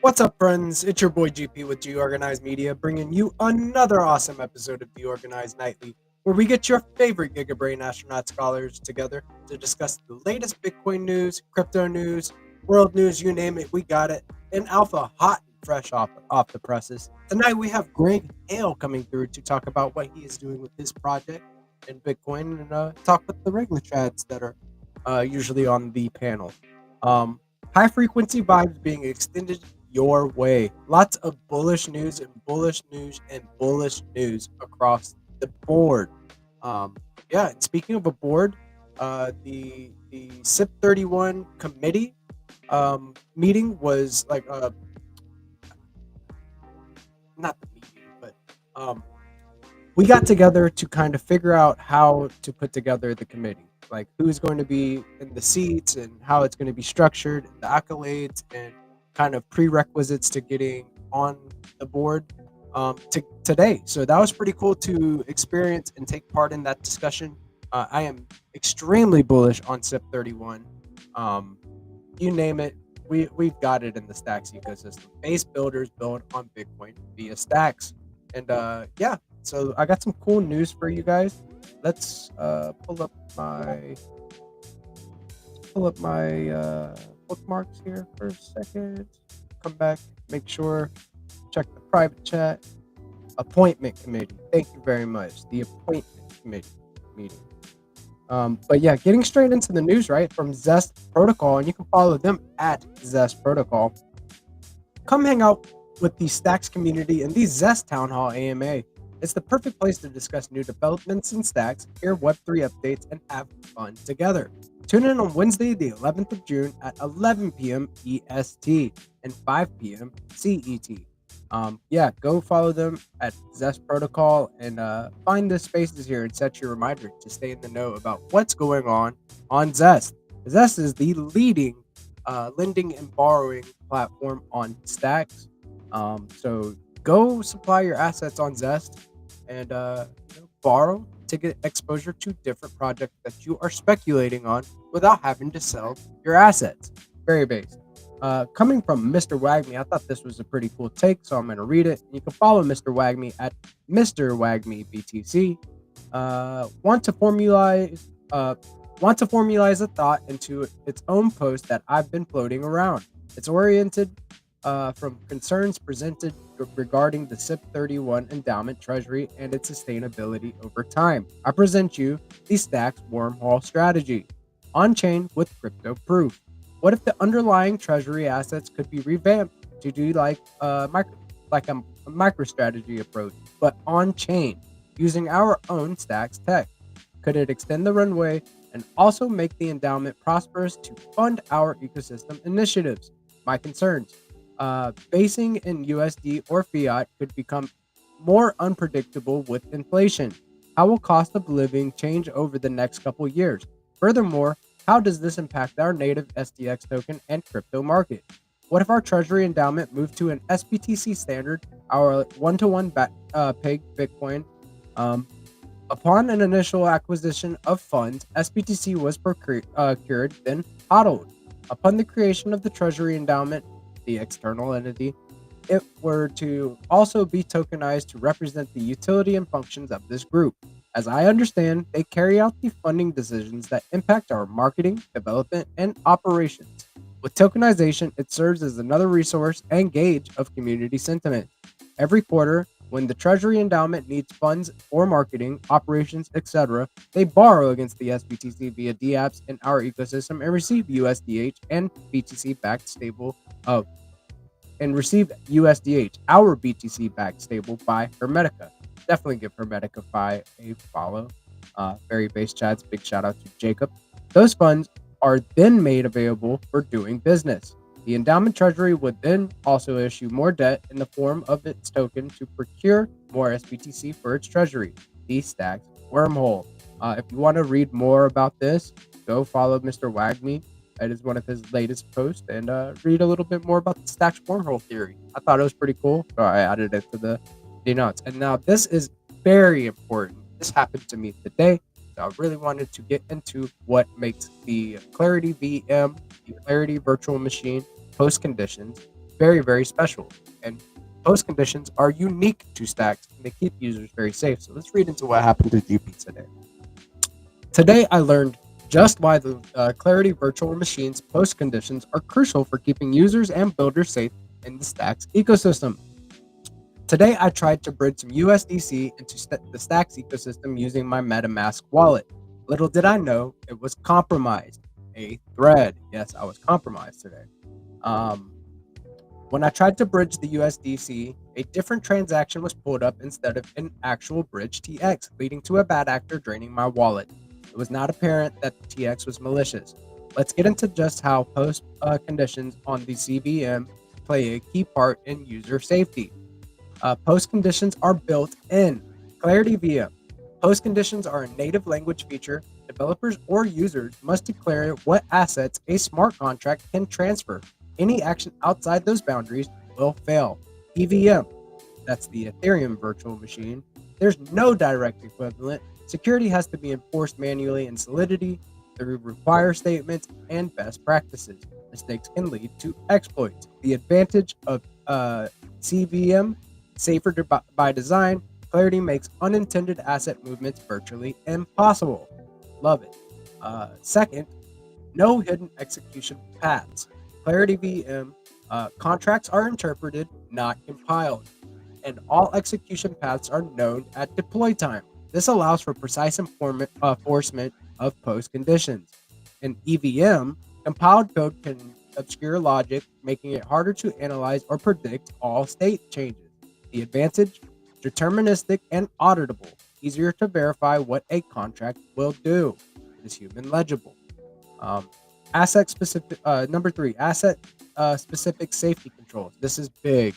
What's up, friends? It's your boy GP with DeOrganized Media, bringing you another awesome episode of DeOrganized Nightly, where we get your favorite Giga Brain Astronaut Scholars together to discuss the latest Bitcoin news, crypto news, world news, you name it, we got it. And Alpha hot and fresh off the presses. Tonight we have Greg Hale coming through to talk about what he is doing with his project in Bitcoin and talk with the regular chads that are usually on the panel. High frequency vibes being extended your way. Lots of bullish news and bullish news and bullish news across the board. And speaking of a board, the SIP 31 committee meeting was like not the meeting, but we got together to kind of figure out how to put together the committee, like who's going to be in the seats and how it's going to be structured, the accolades, and kind of prerequisites to getting on the board today. So that was pretty cool to experience and take part in that discussion. I am extremely bullish on SIP31. Um, you name it, we've got it in the Stacks ecosystem. Base builders build on Bitcoin via Stacks, and yeah. So I got some cool news for you guys. Let's pull up my bookmarks here for a second. Come back, make sure, check the private chat. Appointment committee. Thank you very much. The appointment committee meeting. But yeah, getting straight into the news, right? From Zest Protocol, and you can follow them at Zest Protocol. Come hang out with the Stacks community in the Zest Town Hall AMA. It's the perfect place to discuss new developments in Stacks, hear Web3 updates, and have fun together. Tune in on Wednesday, the 11th of June at 11 p.m. EST and 5 p.m. CET. Yeah, go follow them at Zest Protocol and find the spaces here and set your reminder to stay in the know about what's going on Zest. Zest is the leading lending and borrowing platform on Stacks. So go supply your assets on Zest and borrow to get exposure to different projects that you are speculating on without having to sell your assets. Very basic. Coming from Mr. Wagme, I thought this was a pretty cool take, so I'm going to read it. You can follow Mr. Wagme at Mr. Wagme BTC. Want to formalize a thought into its own post that I've been floating around. It's oriented from concerns presented regarding the SIP31 endowment treasury and its sustainability over time. I present you the Stacks wormhole strategy, on-chain with crypto proof. What if the underlying treasury assets could be revamped to do like a MicroStrategy approach, but on-chain, using our own Stacks tech? Could it extend the runway and also make the endowment prosperous to fund our ecosystem initiatives? My concerns. Basing in USD or fiat could become more unpredictable with inflation. How will cost of living change over the next couple years? Furthermore, how does this impact our native SDX token and crypto market? What if our treasury endowment moved to an SBTC standard, our one-to-one peg Bitcoin? Upon an initial acquisition of funds, SBTC was procured, then hodled. Upon the creation of the treasury endowment, the external entity, it were to also be tokenized to represent the utility and functions of this group. As I understand, they carry out the funding decisions that impact our marketing, development, and operations. With tokenization, it serves as another resource and gauge of community sentiment. Every quarter, when the Treasury Endowment needs funds for marketing, operations, etc., they borrow against the SBTC via DApps in our ecosystem and receive USDH and BTC-backed stable our BTC-backed stable by Hermetica. Definitely give Hermetica a follow. Very base chats. Big shout out to Jacob. Those funds are then made available for doing business. The endowment treasury would then also issue more debt in the form of its token to procure more SBTC for its treasury, the Stacks wormhole. If you want to read more about this, go follow Mr. Wagme. That is one of his latest posts, and read a little bit more about the Stacks wormhole theory. I thought it was pretty cool, so I added it to the notes. And now this is very important. This happened to me today. So I really wanted to get into what makes the Clarity VM, the Clarity virtual machine post conditions very, very special. And post conditions are unique to Stacks and they keep users very safe. So let's read into what happened to GP today. Today, I learned just why the Clarity virtual machines post conditions are crucial for keeping users and builders safe in the Stacks ecosystem. Today, I tried to bridge some USDC into the Stacks ecosystem using my MetaMask wallet. Little did I know it was compromised. A thread. Yes, I was compromised today. When I tried to bridge the USDC, a different transaction was pulled up instead of an actual bridge TX, leading to a bad actor draining my wallet. It was not apparent that the TX was malicious. Let's get into just how post conditions on the CVM play a key part in user safety. Post conditions are built in Clarity VM. Post conditions are a native language feature. Developers or users must declare what assets a smart contract can transfer. Any action outside those boundaries will fail. EVM, that's the Ethereum virtual machine. There's no direct equivalent. Security has to be enforced manually in Solidity through require statements and best practices. Mistakes can lead to exploits. The advantage of CVM, safer by design, Clarity makes unintended asset movements virtually impossible. Love it. Second, no hidden execution paths. Clarity VM contracts are interpreted, not compiled, and all execution paths are known at deploy time. This allows for precise enforcement of post conditions. In EVM, compiled code can obscure logic, making it harder to analyze or predict all state changes. The advantage: deterministic and auditable, easier to verify what a contract will do. It is human legible. Um, asset specific. Number three, asset specific safety controls. This is big.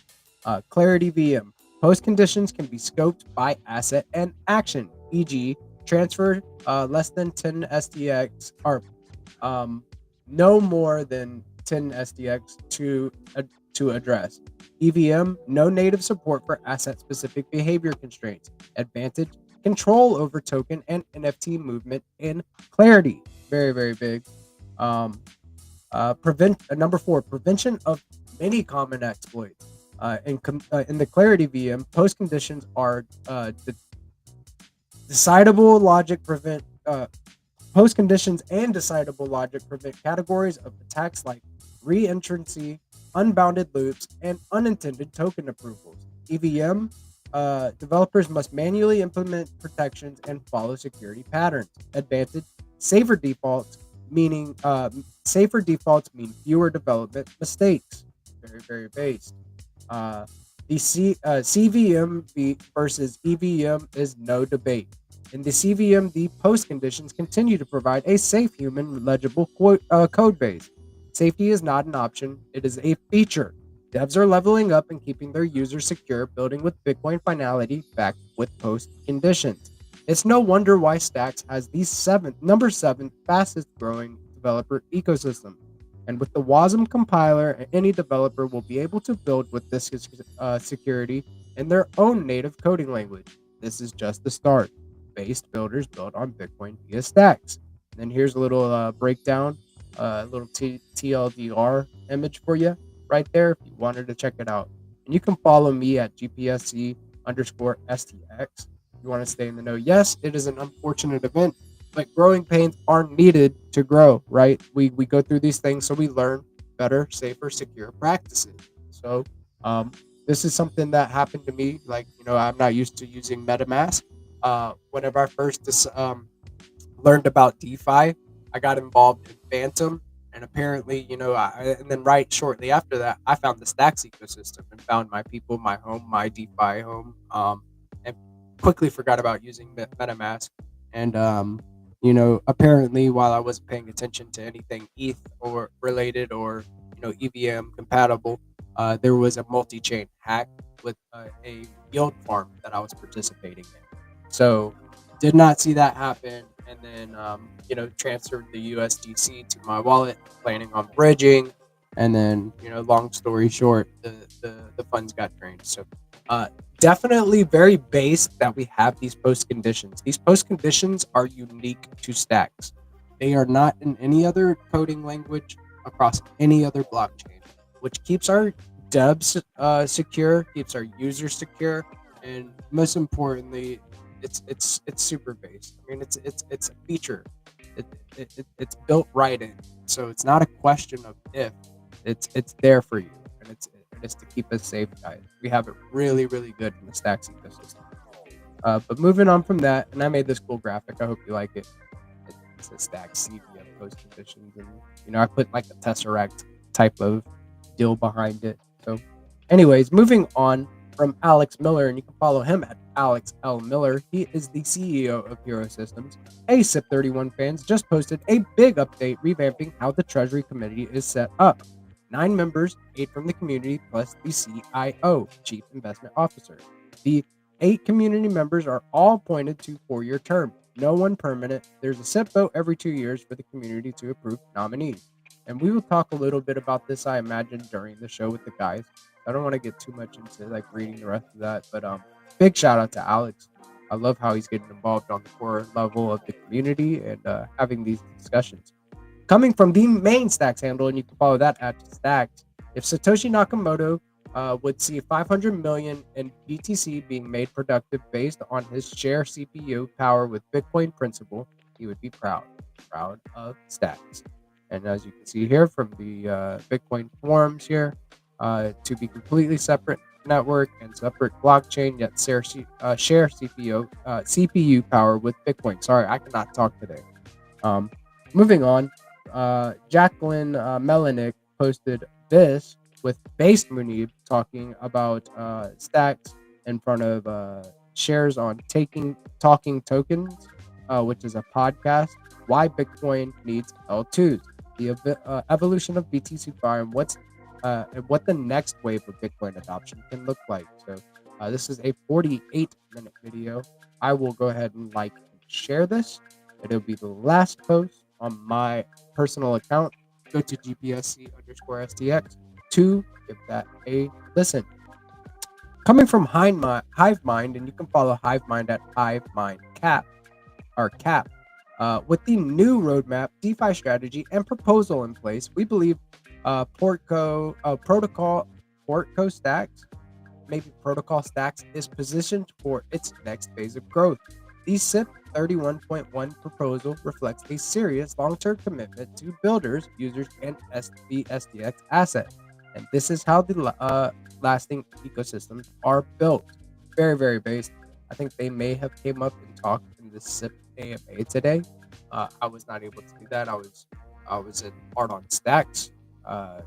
Clarity VM. Post conditions can be scoped by asset and action, e.g., transfer less than 10 SDX or no more than 10 SDX to address. EVM, no native support for asset specific behavior constraints. Advantage: control over token and NFT movement in Clarity. Very, very big. Um, Number four, prevention of many common exploits. In the Clarity VM, post conditions are decidable logic prevent post conditions and decidable logic prevent categories of attacks like reentrancy, unbounded loops, and unintended token approvals. EVM developers must manually implement protections and follow security patterns. Advantage: safer defaults, meaning safer defaults mean fewer development mistakes. Very, very based. CVM versus EVM is no debate. In the CVM, the post conditions continue to provide a safe, human, legible code base. Safety is not an option, it is a feature. Devs are leveling up and keeping their users secure, building with Bitcoin finality backed with post conditions. It's no wonder why Stacks has the number seven fastest growing developer ecosystem. And with the WASM compiler, any developer will be able to build with this security in their own native coding language. This is just the start. Based builders build on Bitcoin via Stacks. And then here's a little breakdown, a little TLDR image for you right there if you wanted to check it out. And you can follow me at GPSC _STX. If you want to stay in the know. Yes, it is an unfortunate event, but growing pains are needed to grow, right? We go through these things so we learn better, safer, secure practices. So this is something that happened to me. Like, I'm not used to using MetaMask. Whenever I first learned about DeFi, I got involved in Phantom, and apparently, and then right shortly after that, I found the Stacks ecosystem and found my people, my home, my DeFi home, and quickly forgot about using MetaMask. And apparently, while I wasn't paying attention to anything ETH or related or EVM compatible, there was a multi-chain hack with a yield farm that I was participating in. So did not see that happen, and then transferred the USDC to my wallet, planning on bridging, and then long story short, the funds got drained. So definitely very based that we have these post conditions. These post conditions are unique to Stacks. They are not in any other coding language across any other blockchain, which keeps our devs secure, keeps our users secure, and most importantly, it's super based. I mean, it's a feature. It's built right in, so it's not a question of if. It's there for you, and it's to keep us safe, guys. We have it really, really good in the Stacks ecosystem. But moving on from that, and I made this cool graphic. I hope you like it. It's a Stacks CVM post conditions, and I put like a Tesseract type of deal behind it. So, anyways, moving on from Alex Miller, and you can follow him at Alex L. Miller. He is the CEO of Hero Systems. SIP31 fans just posted a big update revamping how the Treasury Committee is set up. 9 members, 8 from the community, plus the CIO, Chief Investment Officer. The 8 community members are all appointed to 4-year term. No one permanent. There's a SIP vote every 2 years for the community to approve nominees. And we will talk a little bit about this, I imagine, during the show with the guys. I don't want to get too much into like reading the rest of that, but big shout out to Alex. I love how he's getting involved on the core level of the community and having these discussions. Coming from the main Stacks handle, and you can follow that at Stacks. If Satoshi Nakamoto would see 500 million in BTC being made productive based on his share CPU power with Bitcoin principle, he would be proud of Stacks. And as you can see here from the Bitcoin forums here, to be completely separate network and separate blockchain, yet share CPU power with Bitcoin. Sorry, I cannot talk today. Um, Moving on, Jacqueline Melanik posted this with Base Munib talking about stacks in front of shares on Talking Tokens, which is a podcast. Why Bitcoin needs L2s, the evolution of BTC Fire, and what the next wave of Bitcoin adoption can look like. So this is a 48-minute video. I will go ahead and like and share this. It'll be the last post on my personal account. Go to GPSC_STX to give that a listen. Coming from Hive Mind, and you can follow Hive Mind at Hive Mind Cap. With the new roadmap, DeFi strategy, and proposal in place, we believe Protocol Stacks, maybe Protocol Stacks, is positioned for its next phase of growth. The SIP 31.1 proposal reflects a serious long-term commitment to builders, users, and the SDX asset. And this is how the lasting ecosystems are built. Very, very based. I think they may have came up and talked in the SIP AMA today. I was not able to do that. I was in Art on Stacks. I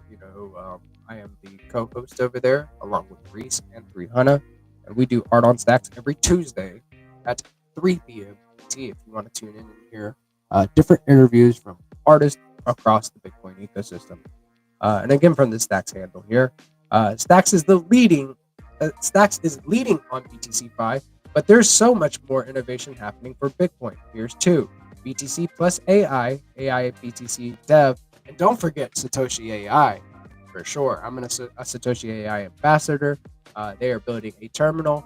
am the co-host over there along with Reese and 300, and we do Art on Stacks every Tuesday at 3 p.m. If you want to tune in and hear different interviews from artists across the Bitcoin ecosystem. And again, from the Stacks handle here, Stacks is leading on BTC5, but there's so much more innovation happening for Bitcoin. Here's two: BTC plus AI BTC dev, and don't forget Satoshi AI for sure. I'm a Satoshi AI ambassador. They are building a terminal.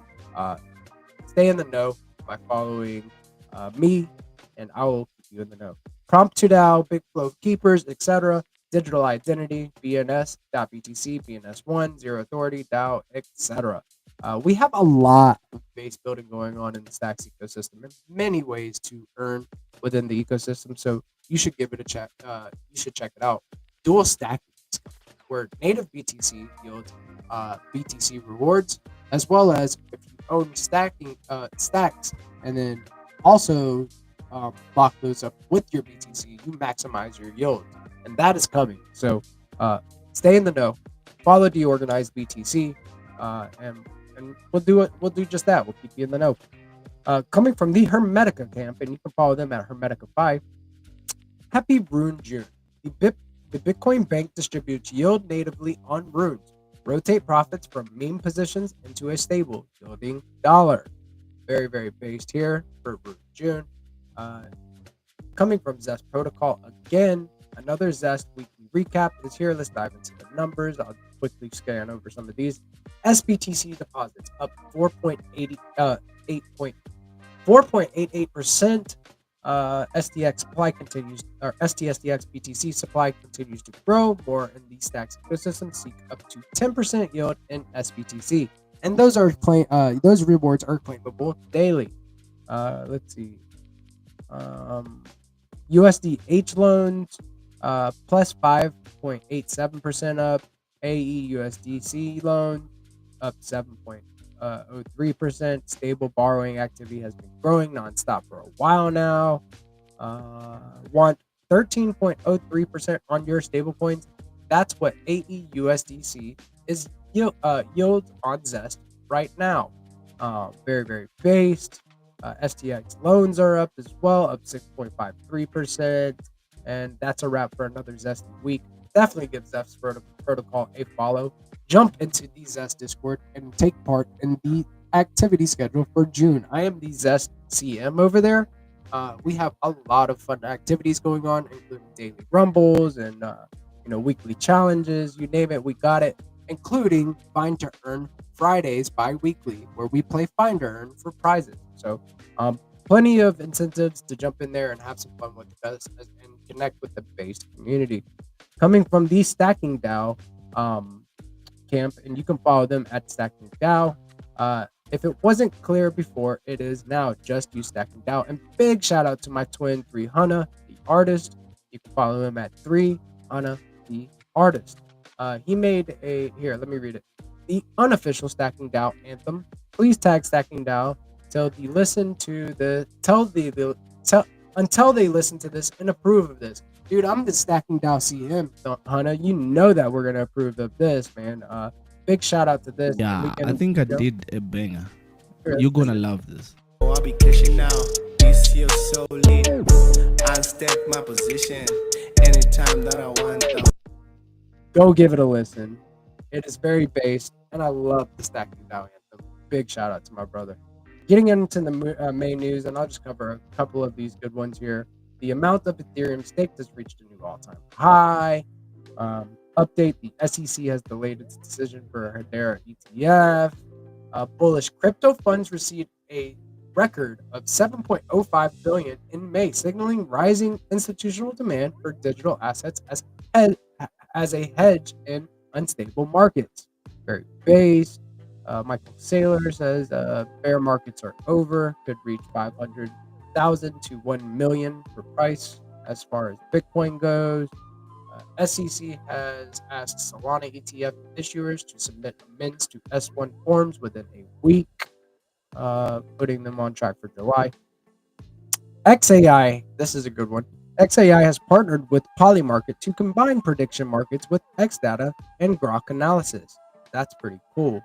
Stay in the know by following me, and I will keep you in the know. Prompt to DAO, Bitflow Keepers, etc. Digital identity, BNS.BTC, BNS1, Zero Authority, DAO, etc. We have a lot of base building going on in the Stacks ecosystem, and many ways to earn within the ecosystem. So you should give it a check. You should check it out. Dual stacking, where native BTC yields BTC rewards, as well as if you own stacks, and then also lock those up with your BTC, you maximize your yield, and that is coming. So stay in the know. Follow DeOrganized BTC, and we'll do it. We'll do just that. We'll keep you in the know. Coming from the Hermetica camp, and you can follow them at Hermetica5. Happy Rune June. The Bitcoin Bank distributes yield natively on runes. Rotate profits from meme positions into a stable, yielding dollar. Very, very based here for Rune June. Coming from Zest Protocol again, another Zest weekly recap is here. Let's dive into the numbers. I'll quickly scan over some of these. SBTC deposits up 4.88%. STX supply continues, or STSDX BTC supply continues to grow. More in the Stacks ecosystem. Seek up to 10% yield in SBTC, and those rewards are claimable daily. Let's see. USDH loans plus 5.87% up. AEUSDC loan up 7.03%. Stable borrowing activity has been growing nonstop for a while now. Want 13.03% on your stable coins. That's what AEUSDC is yield on Zest right now. Very, very based. STX loans are up as well, up 6.53%. And that's a wrap for another Zesty week. Definitely give Zest Protocol a follow. Jump into the Zest Discord and take part in the activity schedule for June. I am the Zest CM over there. We have a lot of fun activities going on, including daily rumbles and weekly challenges, you name it, we got it, including Find to Earn Fridays bi-weekly, where we play Find to Earn for prizes. So plenty of incentives to jump in there and have some fun with us and connect with the base community. Coming from the Stacking DAO camp, and you can follow them at Stacking DAO. If it wasn't clear before, it is now. Just use Stacking DAO. And big shout out to my twin 3 Hana, the artist. You can follow him at 3 Hana, the artist. He made let me read it. The unofficial Stacking DAO anthem. Please tag Stacking DAO till they listen to until they listen to this and approve of this. Dude, I'm the Stacking DAO CM, Hana. You know that we're gonna approve of this, man. Big shout out to this. Yeah, I think I did a banger. Sure, You're gonna love this. I'll be cashing now. This year so lit. I'll step my position anytime that I want. Go give it a listen. It is very based, and I love the Stacking DAO anthem. Big shout out to my brother. Getting into the main news, and I'll just cover a couple of these good ones here. The amount of Ethereum staked has reached a new all-time high. Update: the SEC has delayed its decision for Hedera ETF. Bullish crypto funds received a record of 7.05 billion in May, signaling rising institutional demand for digital assets as a hedge in unstable markets. Very based. Michael Saylor says bear markets are over, could reach 500,000 to 1 million for price as far as Bitcoin goes. SEC has asked Solana ETF issuers to submit amends to S1 forms within a week, putting them on track for July. XAI, this is a good one. XAI has partnered with Polymarket to combine prediction markets with Xdata and Grok analysis. That's pretty cool.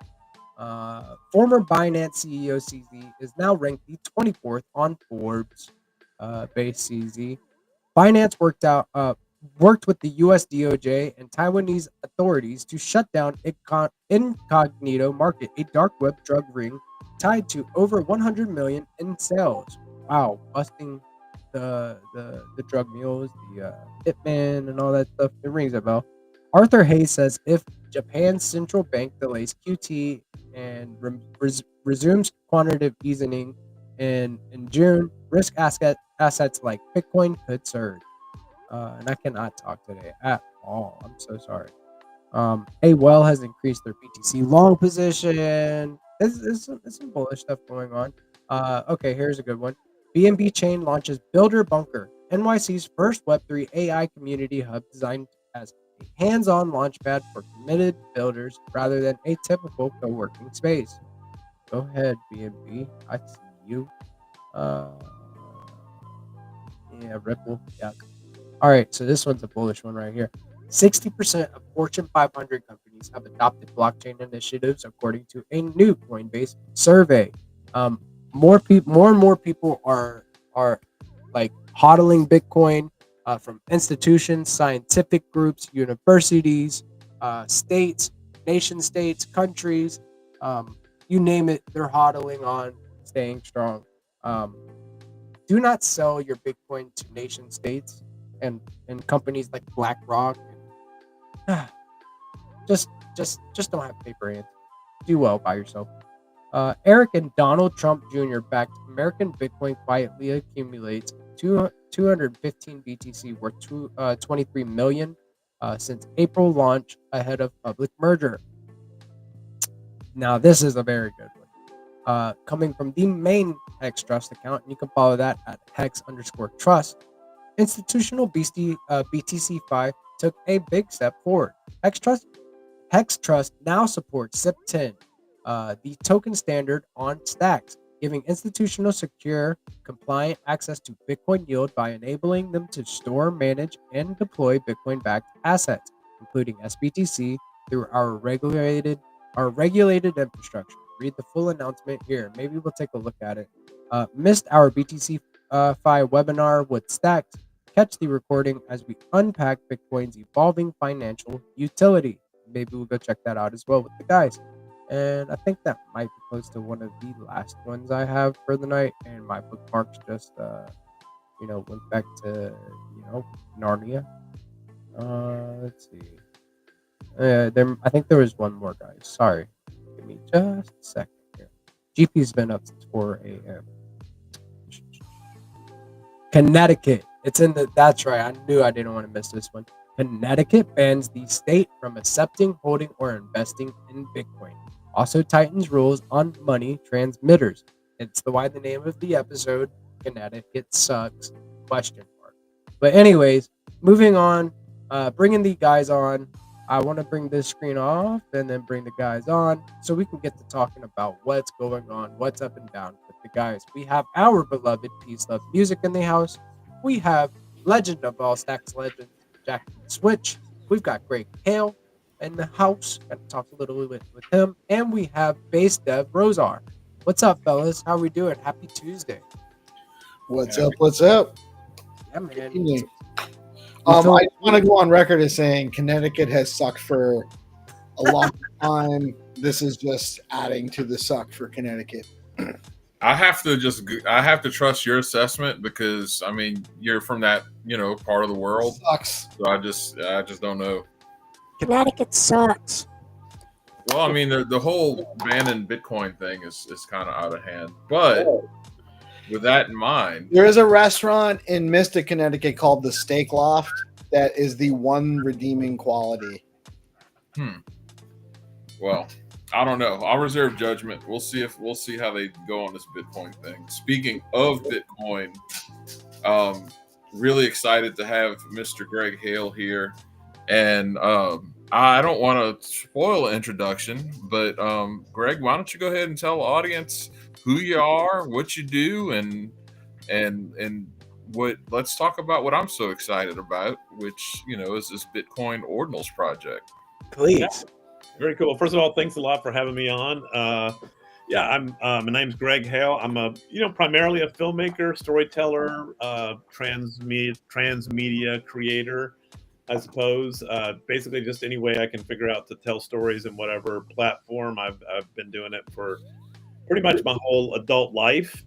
Former Binance CEO CZ is now ranked the 24th on Forbes base CZ. Binance worked with the US DOJ and Taiwanese authorities to shut down Incognito Market, a dark web drug ring tied to over 100 million in sales. Wow, busting the drug mules, the hitman, and all that stuff. It rings a bell. Arthur Hayes says if Japan's central bank delays QT and resumes quantitative easing in June, risk assets like Bitcoin could surge. And I cannot talk today at all. I'm so sorry. A has increased their BTC long position. It's some bullish stuff going on. Okay, here's a good one. BNB Chain launches Builder Bunker, NYC's first Web3 AI community hub designed as a hands-on launchpad for committed builders rather than a typical co-working space. Go ahead, BNB. I see you. Yeah, Ripple. Yeah. All right, so this one's a bullish one right here. 60% of Fortune 500 companies have adopted blockchain initiatives, according to a new Coinbase survey. More and more people are like hodling Bitcoin from institutions, scientific groups, universities, states, nation states, countries, you name it. They're hodling on staying strong. Do not sell your Bitcoin to nation states and companies like BlackRock. Just don't have paper hands. Do well by yourself. Eric and Donald Trump Jr. backed American Bitcoin quietly accumulates 215 BTC worth 23 million since April launch ahead of public merger. Now this is a very good one. Coming from the main Hex Trust account, and you can follow that at Hex_Trust. Institutional BTC5 took a big step forward. Hex Trust now supports SIP10, the token standard on stacks, giving institutional secure, compliant access to Bitcoin yield by enabling them to store, manage, and deploy Bitcoin-backed assets, including SBTC, through our regulated infrastructure. Read the full announcement here. Maybe we'll take a look at it. Missed our BTC 5 webinar with Stacks? Catch the recording as we unpack Bitcoin's evolving financial utility. Maybe we'll go check that out as well with the guys. And I think that might be close to one of the last ones I have for the night. And my bookmarks just, went back to, Narnia. Let's see. I think there was one more, guys. Sorry. Give me just a second here. GP's been up since 4 a.m. Connecticut. It's in the. That's right. I knew I didn't want to miss this one. Connecticut bans the state from accepting, holding, or investing in Bitcoin. Also tightens rules on money transmitters. It's why the name of the episode, Connecticut Sucks, question mark. But anyways, moving on, bringing the guys on. I want to bring this screen off and then bring the guys on so we can get to talking about what's going on, what's up and down with the guys. We have our beloved Peace Love Music in the house. We have legend of all stacks legends, Jack Switch. We've got Greg Hale in the house. Got to talk a little bit with him. And we have Bass Dev Rosar. What's up, fellas? How are we doing? Happy Tuesday. What's up? What's up? Yeah, man. I want to go on record as saying Connecticut has sucked for a long time. This is just adding to the suck for Connecticut. I have to trust your assessment because I mean you're from that part of the world. Sucks. So I just don't know. Connecticut sucks. Well, I mean the whole banning Bitcoin thing is kind of out of hand. But with that in mind, There is a restaurant in Mystic, Connecticut called the Steak Loft that is the one redeeming quality. well, I don't know. I'll reserve judgment. We'll see how they go on this Bitcoin thing. Speaking of Bitcoin, really excited to have Mr. Greg Hale here. And I don't want to spoil an introduction, but Greg, why don't you go ahead and tell the audience who you are, what you do, and what. Let's talk about what I'm so excited about, which is this Bitcoin Ordinals project. Please. Yeah. Very cool. First of all, thanks a lot for having me on. My name's Greg Hale. I'm primarily a filmmaker, storyteller, transmedia creator, I suppose. Basically, just any way I can figure out to tell stories in whatever platform. I've been doing it for pretty much my whole adult life.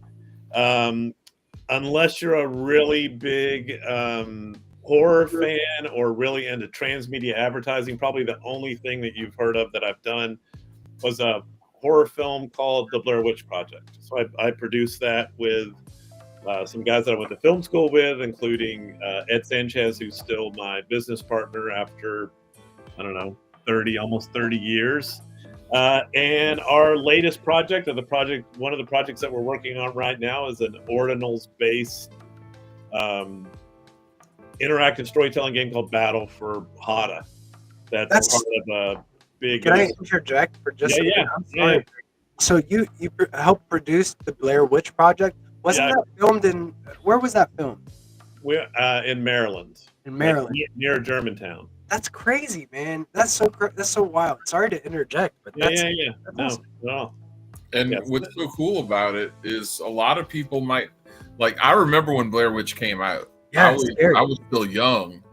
Unless you're a really big horror fan or really into transmedia advertising, probably the only thing that you've heard of that I've done was a horror film called The Blair Witch Project. So I produced that with some guys that I went to film school with, including Ed Sanchez, who's still my business partner after, almost 30 years. And our latest project, one of the projects that we're working on right now, is an Ordinals-based interactive storytelling game called Battle for Hada. That's part of a big. Can I interject for just a minute? I'm sorry. So you helped produce the Blair Witch Project? Wasn't that filmed in? Where was that filmed? We're in Maryland. In Maryland, near Germantown. That's crazy, man. That's so wild. Sorry to interject, but that's awesome. No. And what's so cool about it is a lot of people might I remember when Blair Witch came out. Yeah, I was still young,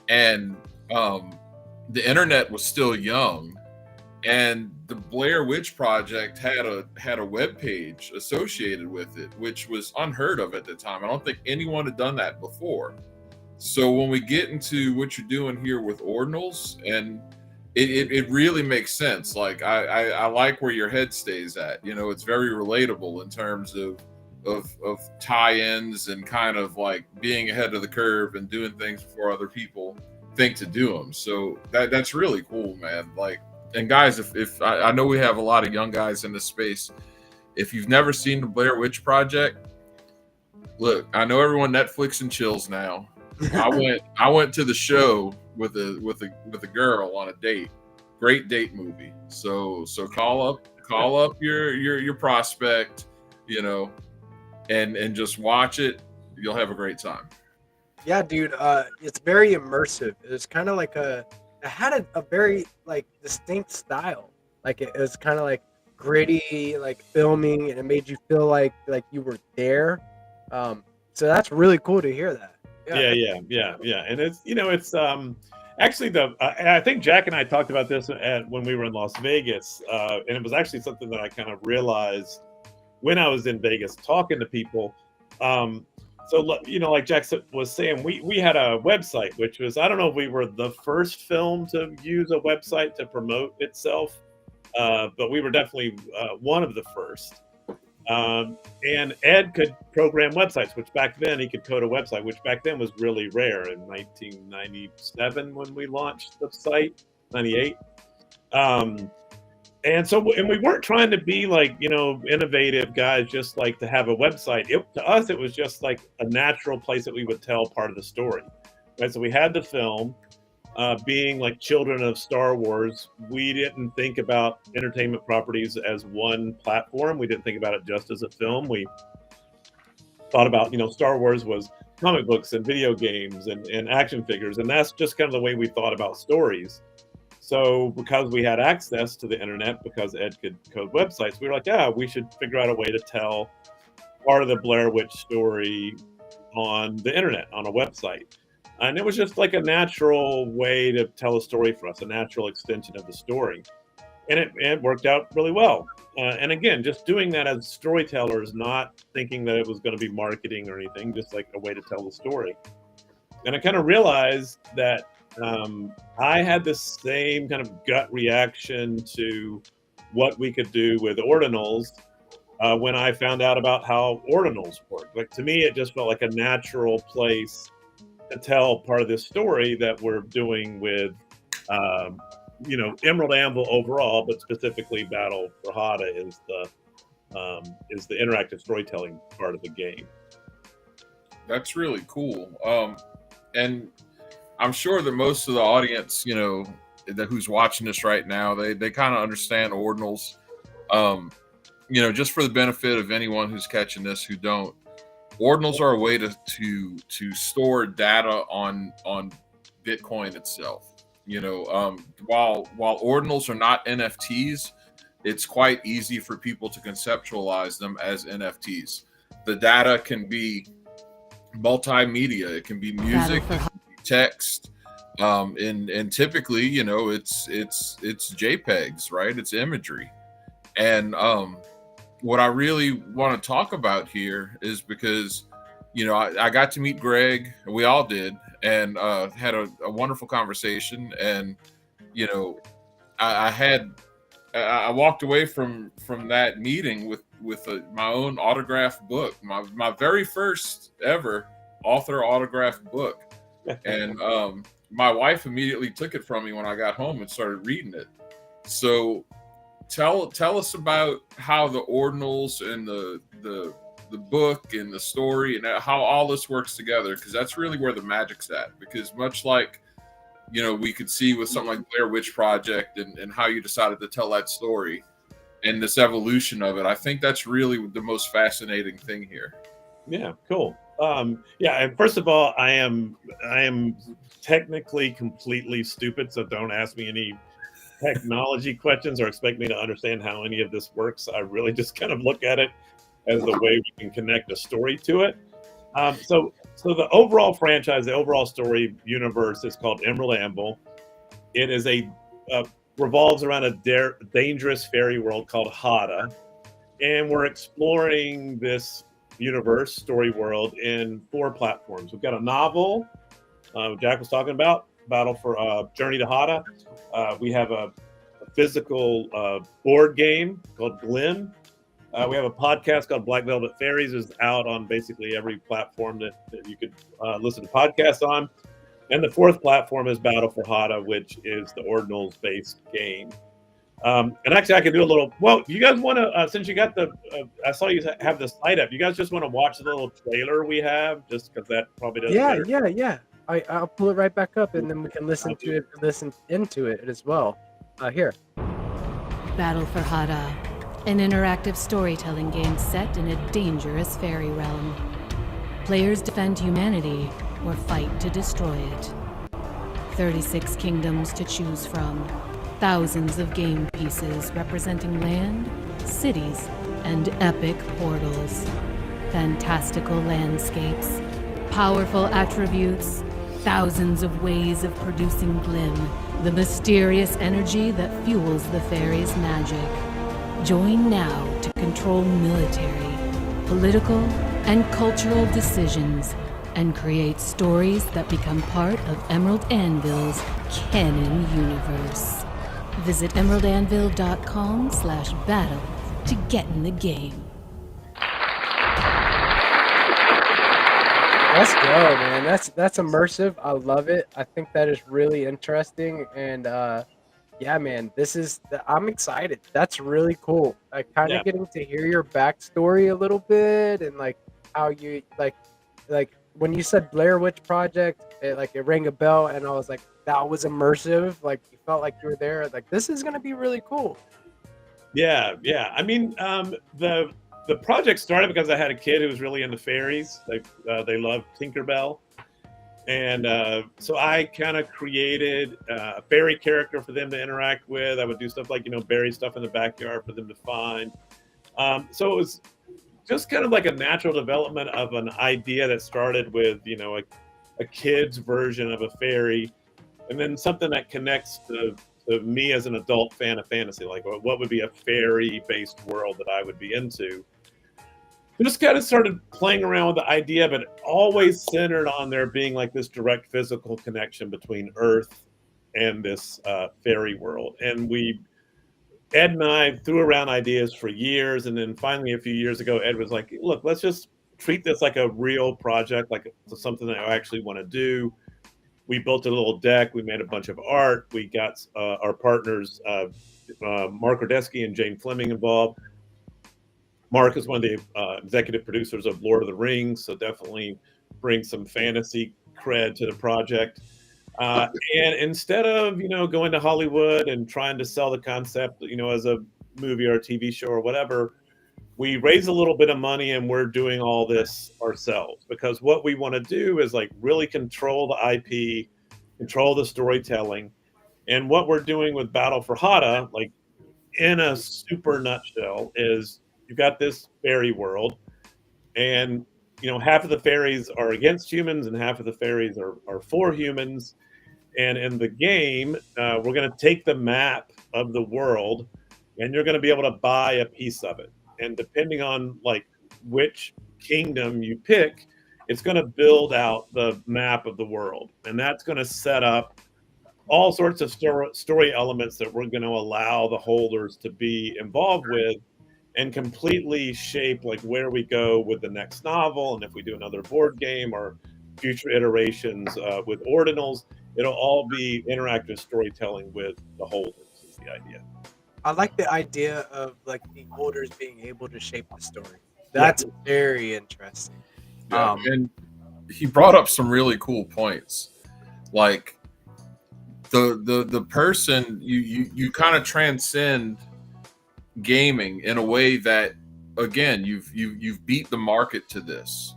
and the internet was still young, and the Blair Witch Project had a web page associated with it, which was unheard of at the time. I don't think anyone had done that before. So when we get into what you're doing here with Ordinals, and it really makes sense. I like where your head stays at. It's very relatable in terms of tie-ins and kind of being ahead of the curve and doing things before other people think to do them. So that's really cool, man. And guys, if I know we have a lot of young guys in this space, if you've never seen the Blair Witch Project, look, I know everyone Netflix and chills now. I went to the show with a girl on a date. Great date movie. So call up your prospect, and just watch it. You'll have a great time. Yeah, dude. It's very immersive. It's kind of it had a very distinct style. It was kind of gritty, filming, and it made you feel like you were there. So that's really cool to hear that. Yeah. And it's actually I think Jack and I talked about this when we were in Las Vegas, and it was actually something that I kind of realized when I was in Vegas talking to people. So, you know, like Jack was saying, we had a website, which was, I don't know if we were the first film to use a website to promote itself, but we were definitely one of the first. And Ed could program websites, which back then he could code a website, which back then was really rare in 1997 when we launched the site, 98. And we weren't trying to be like, you know, innovative guys, just like to have a website. To us, it was just like a natural place that we would tell part of the story, right? So we had the film. Being like children of Star Wars, we didn't think about entertainment properties as one platform. We didn't think about it just as a film. We thought about, you know, Star Wars was comic books and video games and action figures. And that's just kind of the way we thought about stories. So because we had access to the internet, because Ed could code websites, we were like, yeah, we should figure out a way to tell part of the Blair Witch story on the internet, on a website. And it was just like a natural way to tell a story for us, a natural extension of the story. And it worked out really well. And again, just doing that as storytellers, not thinking that it was going to be marketing or anything, just like a way to tell the story. And I kind of realized that I had the same kind of gut reaction to what we could do with ordinals when I found out about how ordinals work. Like, to me, it just felt like a natural place to tell part of this story that we're doing with, you know, Emerald Anvil overall, but specifically Battle for Hada is the interactive storytelling part of the game. That's really cool. And I'm sure that most of the audience, you know, who's watching this right now, they kind of understand ordinals. You know, just for the benefit of anyone who's catching this who don't, ordinals are a way to store data on Bitcoin itself. You know, while ordinals are not NFTs, it's quite easy for people to conceptualize them as NFTs. The data can be multimedia. It can be music, it can be text, and typically, you know, it's JPEGs, right? It's imagery. And what I really want to talk about here is because, you know, I got to meet Greg, and we all did, and had a wonderful conversation. And, you know, I walked away from that meeting with my own autographed book, my very first ever author autographed book. And my wife immediately took it from me when I got home and started reading it. So tell us about how the ordinals and the book and the story and how all this works together, because that's really where the magic's at. Because much like, you know, we could see with something like Blair Witch Project and how you decided to tell that story and this evolution of it, I think that's really the most fascinating thing here. Yeah, cool. Yeah, and first of all, I am technically completely stupid, so don't ask me any technology questions or expect me to understand how any of this works. I really just kind of look at it as the way we can connect a story to it. So the overall franchise, the overall story universe is called Emerald Anvil. It is revolves around a dangerous fairy world called Hada, and we're exploring this universe, story world, in 4 platforms. We've got a novel, Jack was talking about, Battle for Journey to Hada. We have a physical board game called Glim. We have a podcast called Black Velvet Fairies. It's out on basically every platform that you could listen to podcasts on. And the 4th platform is Battle for Hada, which is the ordinals-based game. And actually, I could do a little. Well, you guys want to? Since you got the, I saw you have the site up. You guys just want to watch the little trailer we have, just because that probably does. Yeah. I'll pull it right back up, and then we can listen into it as well. Here. Battle for Hada, an interactive storytelling game set in a dangerous fairy realm. Players defend humanity or fight to destroy it. 36 kingdoms to choose from. Thousands of game pieces representing land, cities, and epic portals. Fantastical landscapes, powerful attributes, thousands of ways of producing Glim, the mysterious energy that fuels the fairies' magic. Join now to control military, political, and cultural decisions, and create stories that become part of Emerald Anvil's canon universe. Visit emeraldanvil.com/battle to get in the game. Let's go, man. That's immersive. I love it. I think that is really interesting, and yeah, man, I'm excited. That's really cool. Like, kind of Yeah. getting to hear your backstory a little bit, and like how you like when you said Blair Witch Project, it rang a bell, and I was like, that was immersive. Like, you felt like you were there. Like, this is gonna be really cool. Yeah. I mean, the project started because I had a kid who was really into fairies. They loved Tinkerbell. And so I kind of created a fairy character for them to interact with. I would do stuff like, bury stuff in the backyard for them to find. So it was just kind of like a natural development of an idea that started with, a kid's version of a fairy, and then something that connects to me as an adult fan of fantasy. Like, what would be a fairy-based world that I would be into? Just kind of started playing around with the idea, but always centered on there being like this direct physical connection between Earth and this fairy world. And Ed and I threw around ideas for years, and then finally a few years ago, Ed was like, "Look, let's just treat this like a real project, like something that I actually want to do." We built a little deck. We made a bunch of art. We got our partners, Mark Ordesky and Jane Fleming, involved. Mark is one of the executive producers of Lord of the Rings, so definitely bring some fantasy cred to the project. And instead of going to Hollywood and trying to sell the concept as a movie or a TV show or whatever, we raise a little bit of money and we're doing all this ourselves, because what we want to do is like really control the IP, control the storytelling. And what we're doing with Battle for Hada, like in a super nutshell, is you've got this fairy world, and half of the fairies are against humans and half of the fairies are for humans. And in the game, we're going to take the map of the world, and you're going to be able to buy a piece of it. And depending on like which kingdom you pick, it's going to build out the map of the world, and that's going to set up all sorts of story elements that we're going to allow the holders to be involved with, and completely shape like where we go with the next novel. And if we do another board game or future iterations with ordinals, it'll all be interactive storytelling with the holders is the idea. I like the idea of like the holders being able to shape the story. That's very interesting. Yeah, and he brought up some really cool points. Like the person you kind of transcend gaming in a way that, again, you've beat the market to this.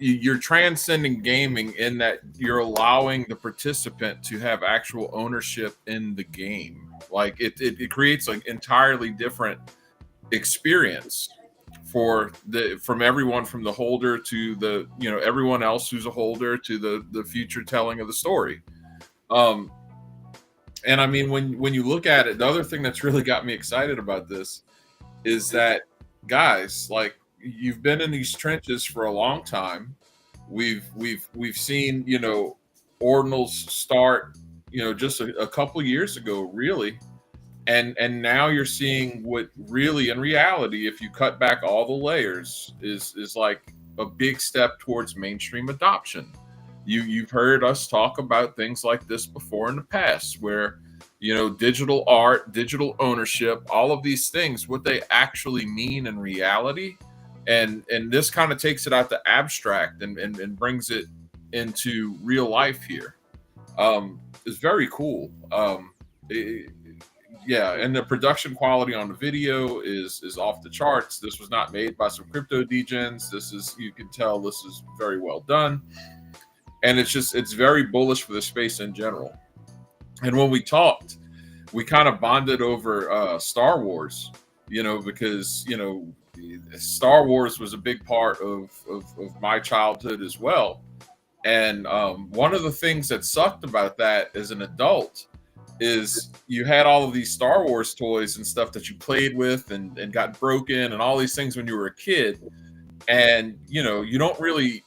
You're transcending gaming in that you're allowing the participant to have actual ownership in the game. Like it creates an entirely different experience from everyone, from the holder to the everyone else who's a holder, to the future telling of the story. And I mean, when you look at it, the other thing that's really got me excited about this is that, guys, like, you've been in these trenches for a long time. We've seen ordinals start just a couple years ago, really, and now you're seeing what really, in reality, if you cut back all the layers, is like a big step towards mainstream adoption. You've heard us talk about things like this before in the past, where digital art, digital ownership, all of these things, what they actually mean in reality. And this kind of takes it out to abstract and brings it into real life here. It's very cool. Yeah, and the production quality on the video is off the charts. This was not made by some crypto degens. You can tell this is very well done. And it's very bullish for the space in general. And when we talked, we kind of bonded over Star Wars, because Star Wars was a big part of my childhood as well. And one of the things that sucked about that as an adult is you had all of these Star Wars toys and stuff that you played with and got broken and all these things when you were a kid. and you know, you don't really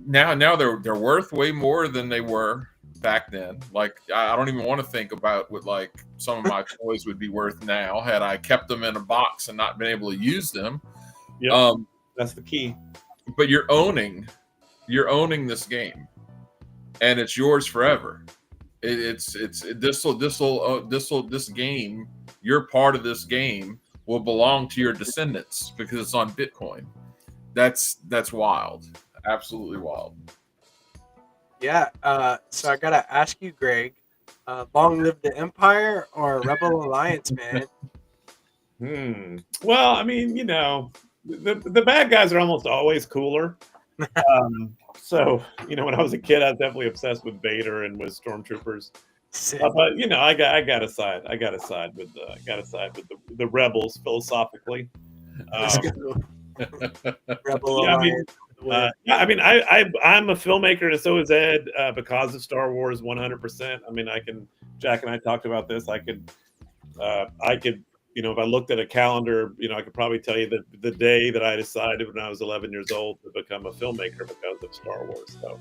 now they're worth way more than they were back then. Like I don't even want to think about what like some of my toys would be worth now had I kept them in a box and not been able to use them. Yeah, that's the key. But you're owning this game, and it's yours forever. This game, your part of this game will belong to your descendants because it's on Bitcoin. That's wild, absolutely wild. Yeah. So I gotta ask you, Greg. Long live the Empire or Rebel Alliance, man. Well, I mean, you know, the bad guys are almost always cooler. So, you know, when I was a kid, I was definitely obsessed with Vader and with stormtroopers. But you know, I gotta side with the rebels philosophically. Rebel Yeah, I mean, Alliance. I'm a filmmaker, and so is Ed, because of Star Wars 100%. I mean, Jack and I talked about this. I could, you know, if I looked at a calendar, you know, I could probably tell you the day that I decided when I was 11 years old to become a filmmaker because of Star Wars. So,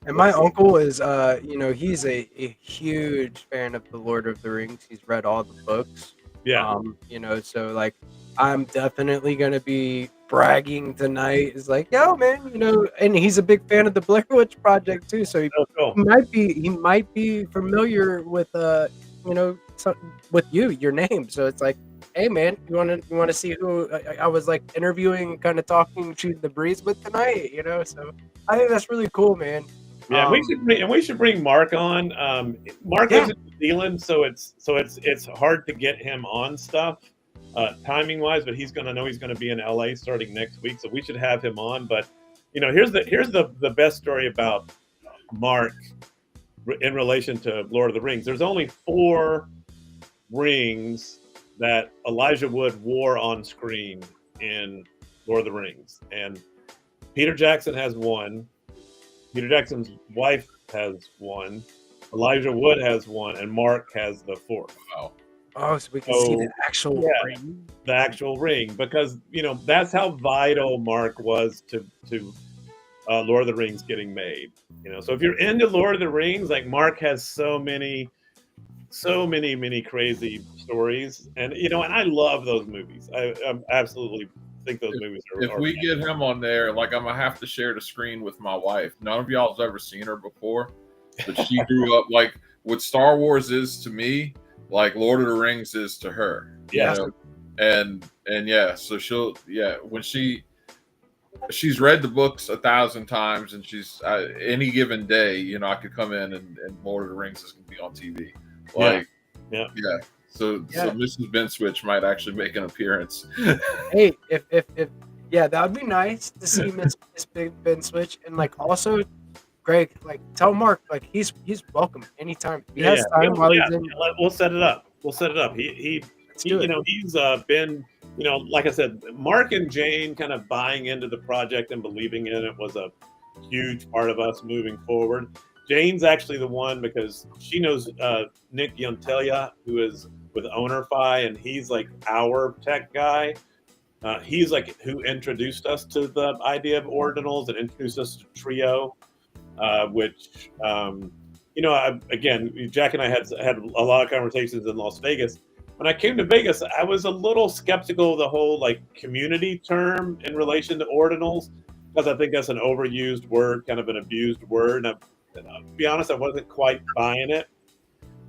And my uncle is, you know, he's a huge fan of the Lord of the Rings. He's read all the books. yeah, You know, so like, I'm definitely gonna be bragging tonight. Is like, yo, man, you know, and he's a big fan of the Blair Witch Project too. So he cool. might be familiar with, you know, with your name. So it's like, hey, man, you want to see who I was like interviewing, kind of talking to the breeze with tonight, you know? So I think that's really cool, man. Yeah, we should bring Mark on. Mark lives in New Zealand, so it's hard to get him on stuff, timing wise. But he's gonna be in LA starting next week, so we should have him on. But you know, here's the best story about Mark in relation to Lord of the Rings. There's only 4 rings that Elijah Wood wore on screen in Lord of the Rings, and Peter Jackson has 1. Peter Jackson's wife has 1. Elijah Wood has 1, and Mark has the 4th. Wow. Oh, so we can see the actual ring. The actual ring, because you know that's how vital Mark was to Lord of the Rings getting made. You know, so if you're into Lord of the Rings, like Mark has so many crazy stories, and you know, and I love those movies. I absolutely think those movies are. If we get him on there, like I'm gonna have to share the screen with my wife. None of y'all's ever seen her before, but she grew up like what Star Wars is to me, like Lord of the Rings is to her. Yeah. You know? And yeah, so when she's read the books 1,000 times, and she's any given day, you know, I could come in and Lord of the Rings is gonna be on TV. Like, yeah. So Mrs. Ben Switch might actually make an appearance. Hey, if that would be nice to see Miss Ben Switch, and like also, Greg, like tell Mark like he's welcome anytime. He has time while he's in. We'll set it up. He you know, he's been, you know, like I said, Mark and Jane kind of buying into the project and believing in it was a huge part of us moving forward. Jane's actually the one because she knows Nick Yontelia, who is with OwnerFi, and he's like our tech guy. He's like who introduced us to the idea of ordinals and introduced us to Trio, which, you know, again, Jack and I had a lot of conversations in Las Vegas. When I came to Vegas, I was a little skeptical of the whole like community term in relation to ordinals, because I think that's an overused word, kind of an abused word. And to be honest, I wasn't quite buying it.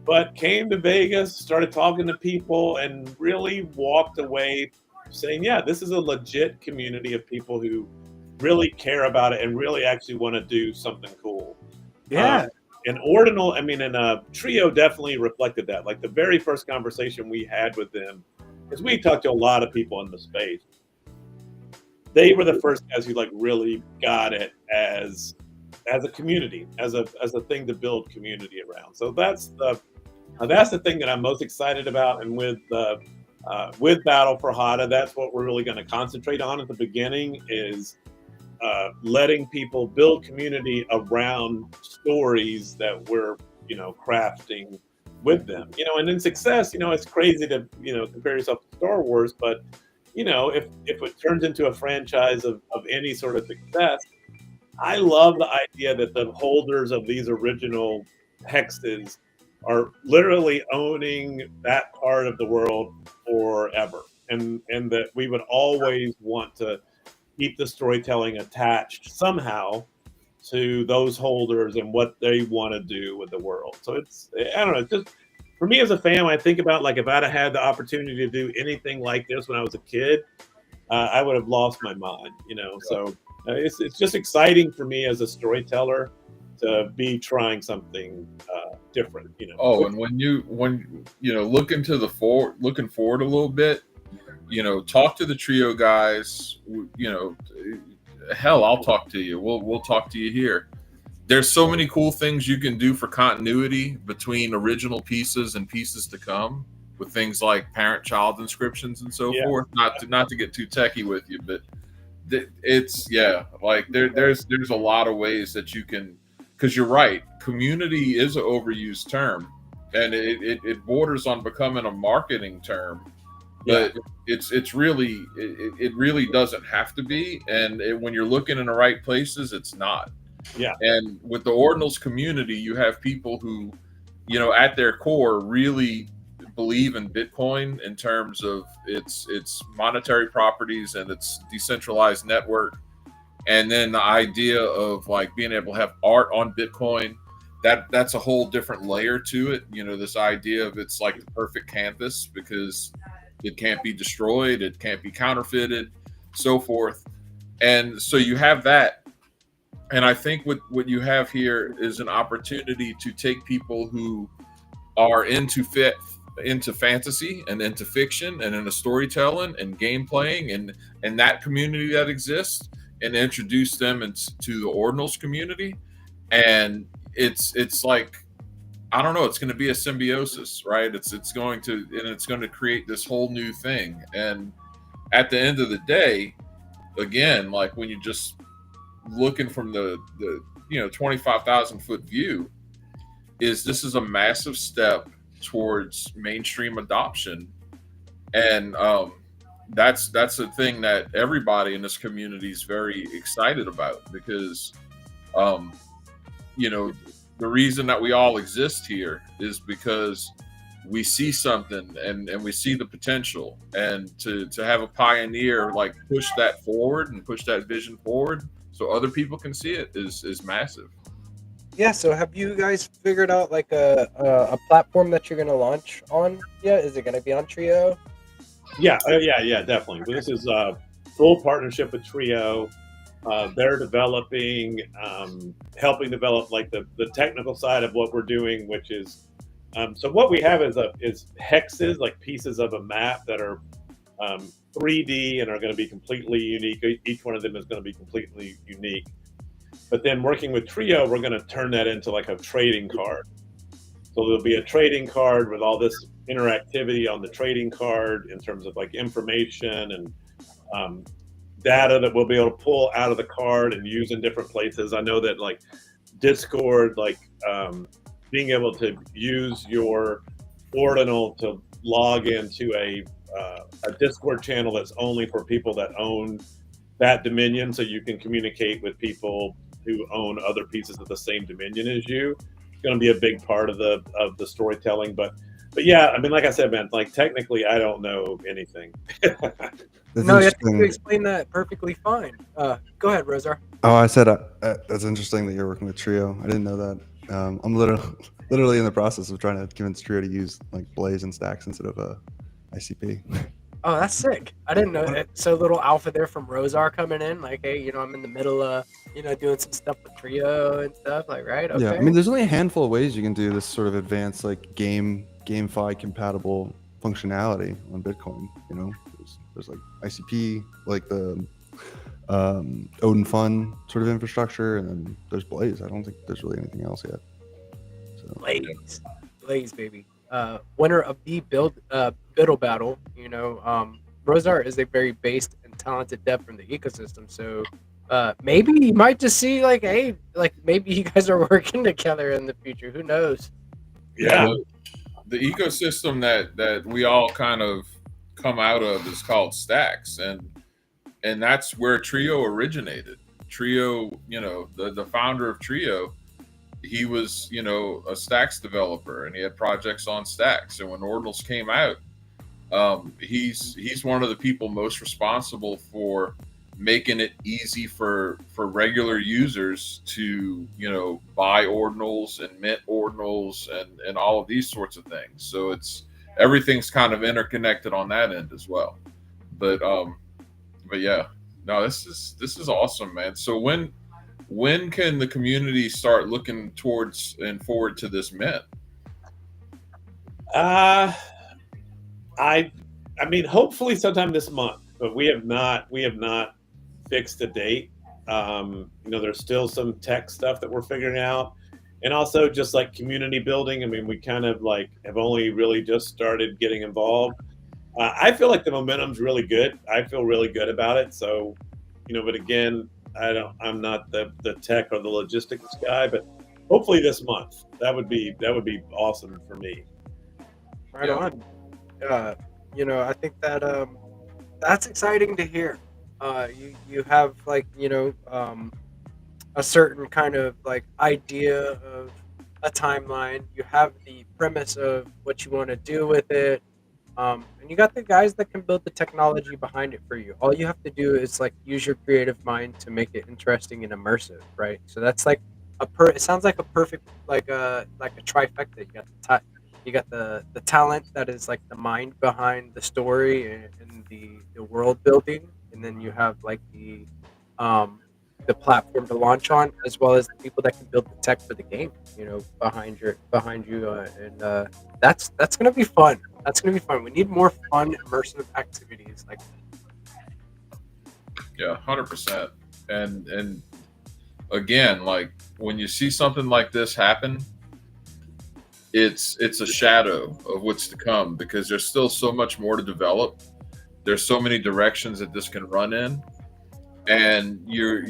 But came to Vegas, started talking to people, and really walked away saying, yeah, this is a legit community of people who really care about it and really actually want to do something cool. Yeah. And Ordinal, I mean, and Trio definitely reflected that. Like the very first conversation we had with them, because we talked to a lot of people in the space, they were the first guys who like really got it as a community, as a thing to build community around. So that's the thing that I'm most excited about. And with Battle for Hada, that's what we're really going to concentrate on at the beginning is letting people build community around stories that we're, you know, crafting with them. You know, and in success, you know, it's crazy to, you know, compare yourself to Star Wars, but if it turns into a franchise of any sort of success, I love the idea that the holders of these original hexes are literally owning that part of the world forever, and that we would always want to keep the storytelling attached somehow to those holders and what they want to do with the world. So I don't know, just for me as a fan, when I think about like if I'd have had the opportunity to do anything like this when I was a kid, I would have lost my mind, So it's just exciting for me as a storyteller to be trying something different, Oh, and when looking forward a little bit, talk to the Trio guys. Hell, I'll talk to you. We'll talk to you here. There's so many cool things you can do for continuity between original pieces and pieces to come, with things like parent-child inscriptions and so forth. Not to get too techie with you, but there's a lot of ways that you can, because you're right, community is an overused term, and it borders on becoming a marketing term, but it really doesn't have to be, and when you're looking in the right places, it's not. And with the Ordinals community, you have people who, at their core really believe in Bitcoin in terms of its monetary properties and its decentralized network, and then the idea of like being able to have art on Bitcoin, that's a whole different layer to it. This idea of it's like the perfect canvas because it can't be destroyed, it can't be counterfeited, so forth. And so you have that. And I think what you have here is an opportunity to take people who are into fantasy and into fiction and into storytelling and game playing and that community that exists, and introduce them into the Ordinals community. And it's like, I don't know, it's going to be a symbiosis, right? It's going to create this whole new thing. And at the end of the day, again, like when you just looking from the 25,000 foot view, this is a massive step towards mainstream adoption, and that's a thing that everybody in this community is very excited about, because the reason that we all exist here is because we see something and we see the potential, and to have a pioneer like push that forward and push that vision forward so other people can see it is massive. Yeah, so have you guys figured out like a platform that you're going to launch on? Yeah, is it going to be on Trio? Yeah, definitely. This is a full partnership with Trio. They're developing, helping develop like the technical side of what we're doing, which is so what we have is hexes, like pieces of a map that are 3D and are going to be completely unique. Each one of them is going to be completely unique. But then working with Trio, we're going to turn that into like a trading card. So there'll be a trading card with all this interactivity on the trading card in terms of like information and data that we'll be able to pull out of the card and use in different places. I know that like Discord, like being able to use your Ordinal to log into a Discord channel that's only for people that own that dominion, so you can communicate with people who own other pieces of the same dominion as you. It's going to be a big part of the storytelling, but yeah, I mean, like I said, man, like technically, I don't know anything. No, you explain that perfectly fine. Go ahead, Rosar. Oh, I said that's interesting that you're working with Trio. I didn't know that. I'm literally in the process of trying to convince Trio to use like Blaze and Stacks instead of ICP. Oh, that's sick. I didn't know it. So little alpha there from Rosar coming in, like, hey, I'm in the middle of, doing some stuff with Trio and stuff, like, right? Okay. Yeah, I mean, there's only a handful of ways you can do this sort of advanced, like, GameFi compatible functionality on Bitcoin. There's like ICP, like the Odin Fund sort of infrastructure, and then there's Blaze. I don't think there's really anything else yet. So. Blaze, baby. Winner of the Biddle Battle. Rosar is a very based and talented dev from the ecosystem. So maybe you might just see like, hey, like maybe you guys are working together in the future. Who knows? Yeah. The ecosystem that we all kind of come out of is called Stacks, and that's where Trio originated. Trio, the founder of Trio, he was, a Stacks developer, and he had projects on Stacks. And when Ordinals came out, he's one of the people most responsible for making it easy for regular users to, buy Ordinals and mint Ordinals and all of these sorts of things. So everything's kind of interconnected on that end as well. But yeah, no, this is awesome, man. So when can the community start looking towards and forward to this mint? I mean, hopefully sometime this month, but we have not fixed a date. There's still some tech stuff that we're figuring out, and also just like community building. I mean, we kind of like have only really just started getting involved. I feel like the momentum's really good. I feel really good about it. So, but again, I'm not the tech or the logistics guy, but hopefully this month. That would be awesome for me. Right on. I think that that's exciting to hear. You have like a certain kind of like idea of a timeline. You have the premise of what you want to do with it, and you got the guys that can build the technology behind it for you. All you have to do is like use your creative mind to make it interesting and immersive, right? So that's like it sounds like a perfect like a trifecta. You got the talent that is like the mind behind the story and the world building, and then you have like the platform to launch on, as well as the people that can build the tech for the game, behind you, and that's gonna be fun. That's gonna be fun. We need more fun, immersive activities like that. Yeah, 100%. And again, like when you see something like this happen, it's a shadow of what's to come, because there's still so much more to develop. There's so many directions that this can run in, and you're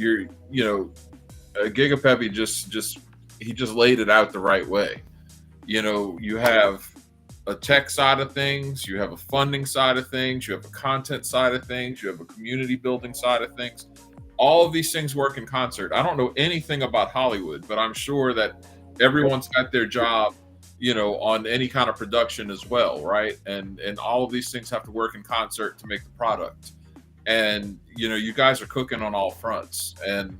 Giga Peppy just laid it out the right way. You have a tech side of things, you have a funding side of things, you have a content side of things, you have a community building side of things. All of these things work in concert. I don't know anything about Hollywood, but I'm sure that everyone's got their job, on any kind of production as well, right? And all of these things have to work in concert to make the product. And you guys are cooking on all fronts, and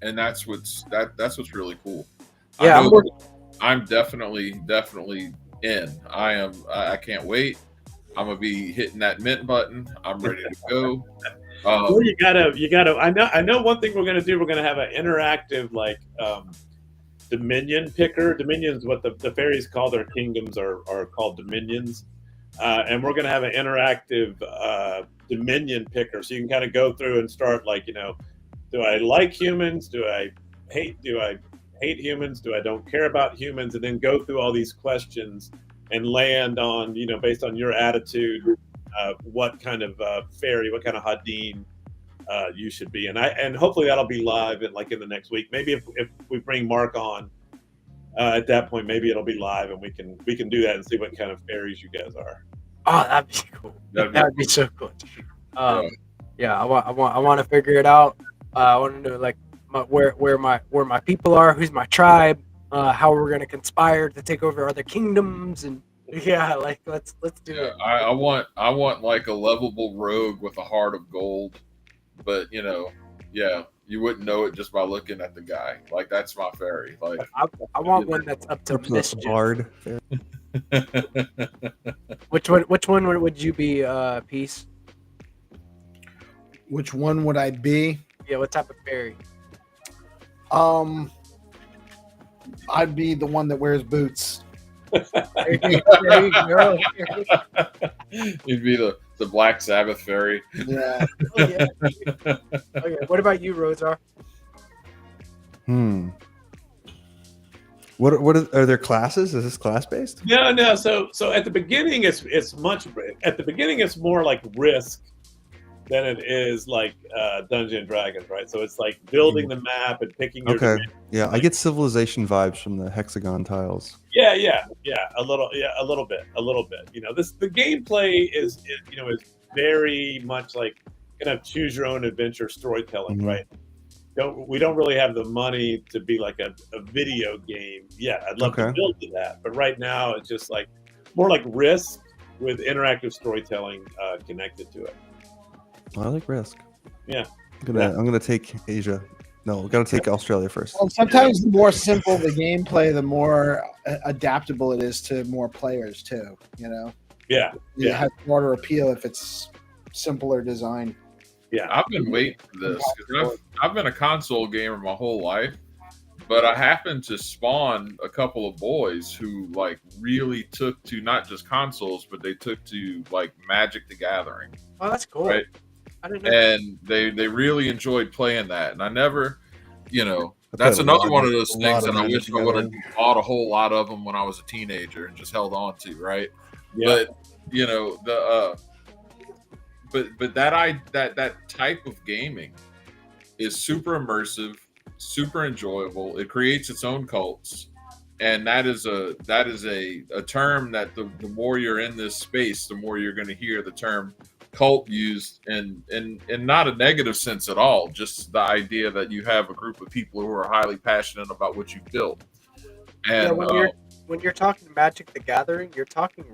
that's what's really cool. Yeah, I'm definitely in. I can't wait. I'm gonna be hitting that mint button. I'm ready to go. Well, you gotta. I know one thing we're gonna do. We're gonna have an interactive like Dominion picker. Dominions, what the fairies call their kingdoms, are called dominions, and we're gonna have an interactive Dominion picker, so you can kind of go through and start like, do I like humans? Do I hate humans? Do I don't care about humans? And then go through all these questions and land on, based on your attitude, what kind of fairy, what kind of Hadeen you should be. And hopefully that'll be live in the next week. Maybe if we bring Mark on at that point, maybe it'll be live and we can do that and see what kind of fairies you guys are. Oh, that'd be cool. That'd be so cool. Yeah, I want to figure it out. I want to know like where my people are, who's my tribe, how we're gonna conspire to take over other kingdoms, and yeah, like let's do it. I want like a lovable rogue with a heart of gold, but you wouldn't know it just by looking at the guy. Like that's my fairy. Like I want one that's up to mischief. Bard. Which one would you be, Peace? Which one would I be? Yeah, what type of fairy? I'd be the one that wears boots. There you go. You'd be the Black Sabbath fairy. Yeah. Oh, yeah. Okay. What about you, Rozar? What are there classes? Is this class based? No. So at the beginning it's more like risk, than it is like Dungeons and Dragons, right? So it's like building the map and picking your Okay. dimensions. Yeah, I get Civilization vibes from the hexagon tiles. Yeah, a little bit. You know, the gameplay is very much like kind of choose your own adventure storytelling, Mhm. right? We don't really have the money to be like a video game yet. I'd love to Okay. build to that, but right now it's just like more like Risk with interactive storytelling connected to it. I like Risk. Yeah. I'm gonna take Asia. No, we gotta take Australia first. Well, sometimes the more simple the gameplay, the more adaptable it is to more players too. You know, Yeah, it has broader appeal if it's simpler design. yeah. I've been waiting for this because I've been a console gamer my whole life, but I happened to spawn a couple of boys who like really took to not just consoles, but they took to like Magic the Gathering. Oh, that's cool. Right. I didn't know. And they really enjoyed playing that. And I never, I that's played a another lot one of- of those a things lot that of I Magic wish the I would have Gathering. bought a whole lot of them when I was a teenager and just held on to, right? Yeah. But that type of gaming is super immersive, super enjoyable. It creates its own cults. And that is a term that the more you're in this space, the more you're going to hear the term cult used in not a negative sense at all. Just the idea that you have a group of people who are highly passionate about what you've built. And When you're talking Magic the Gathering, you're talking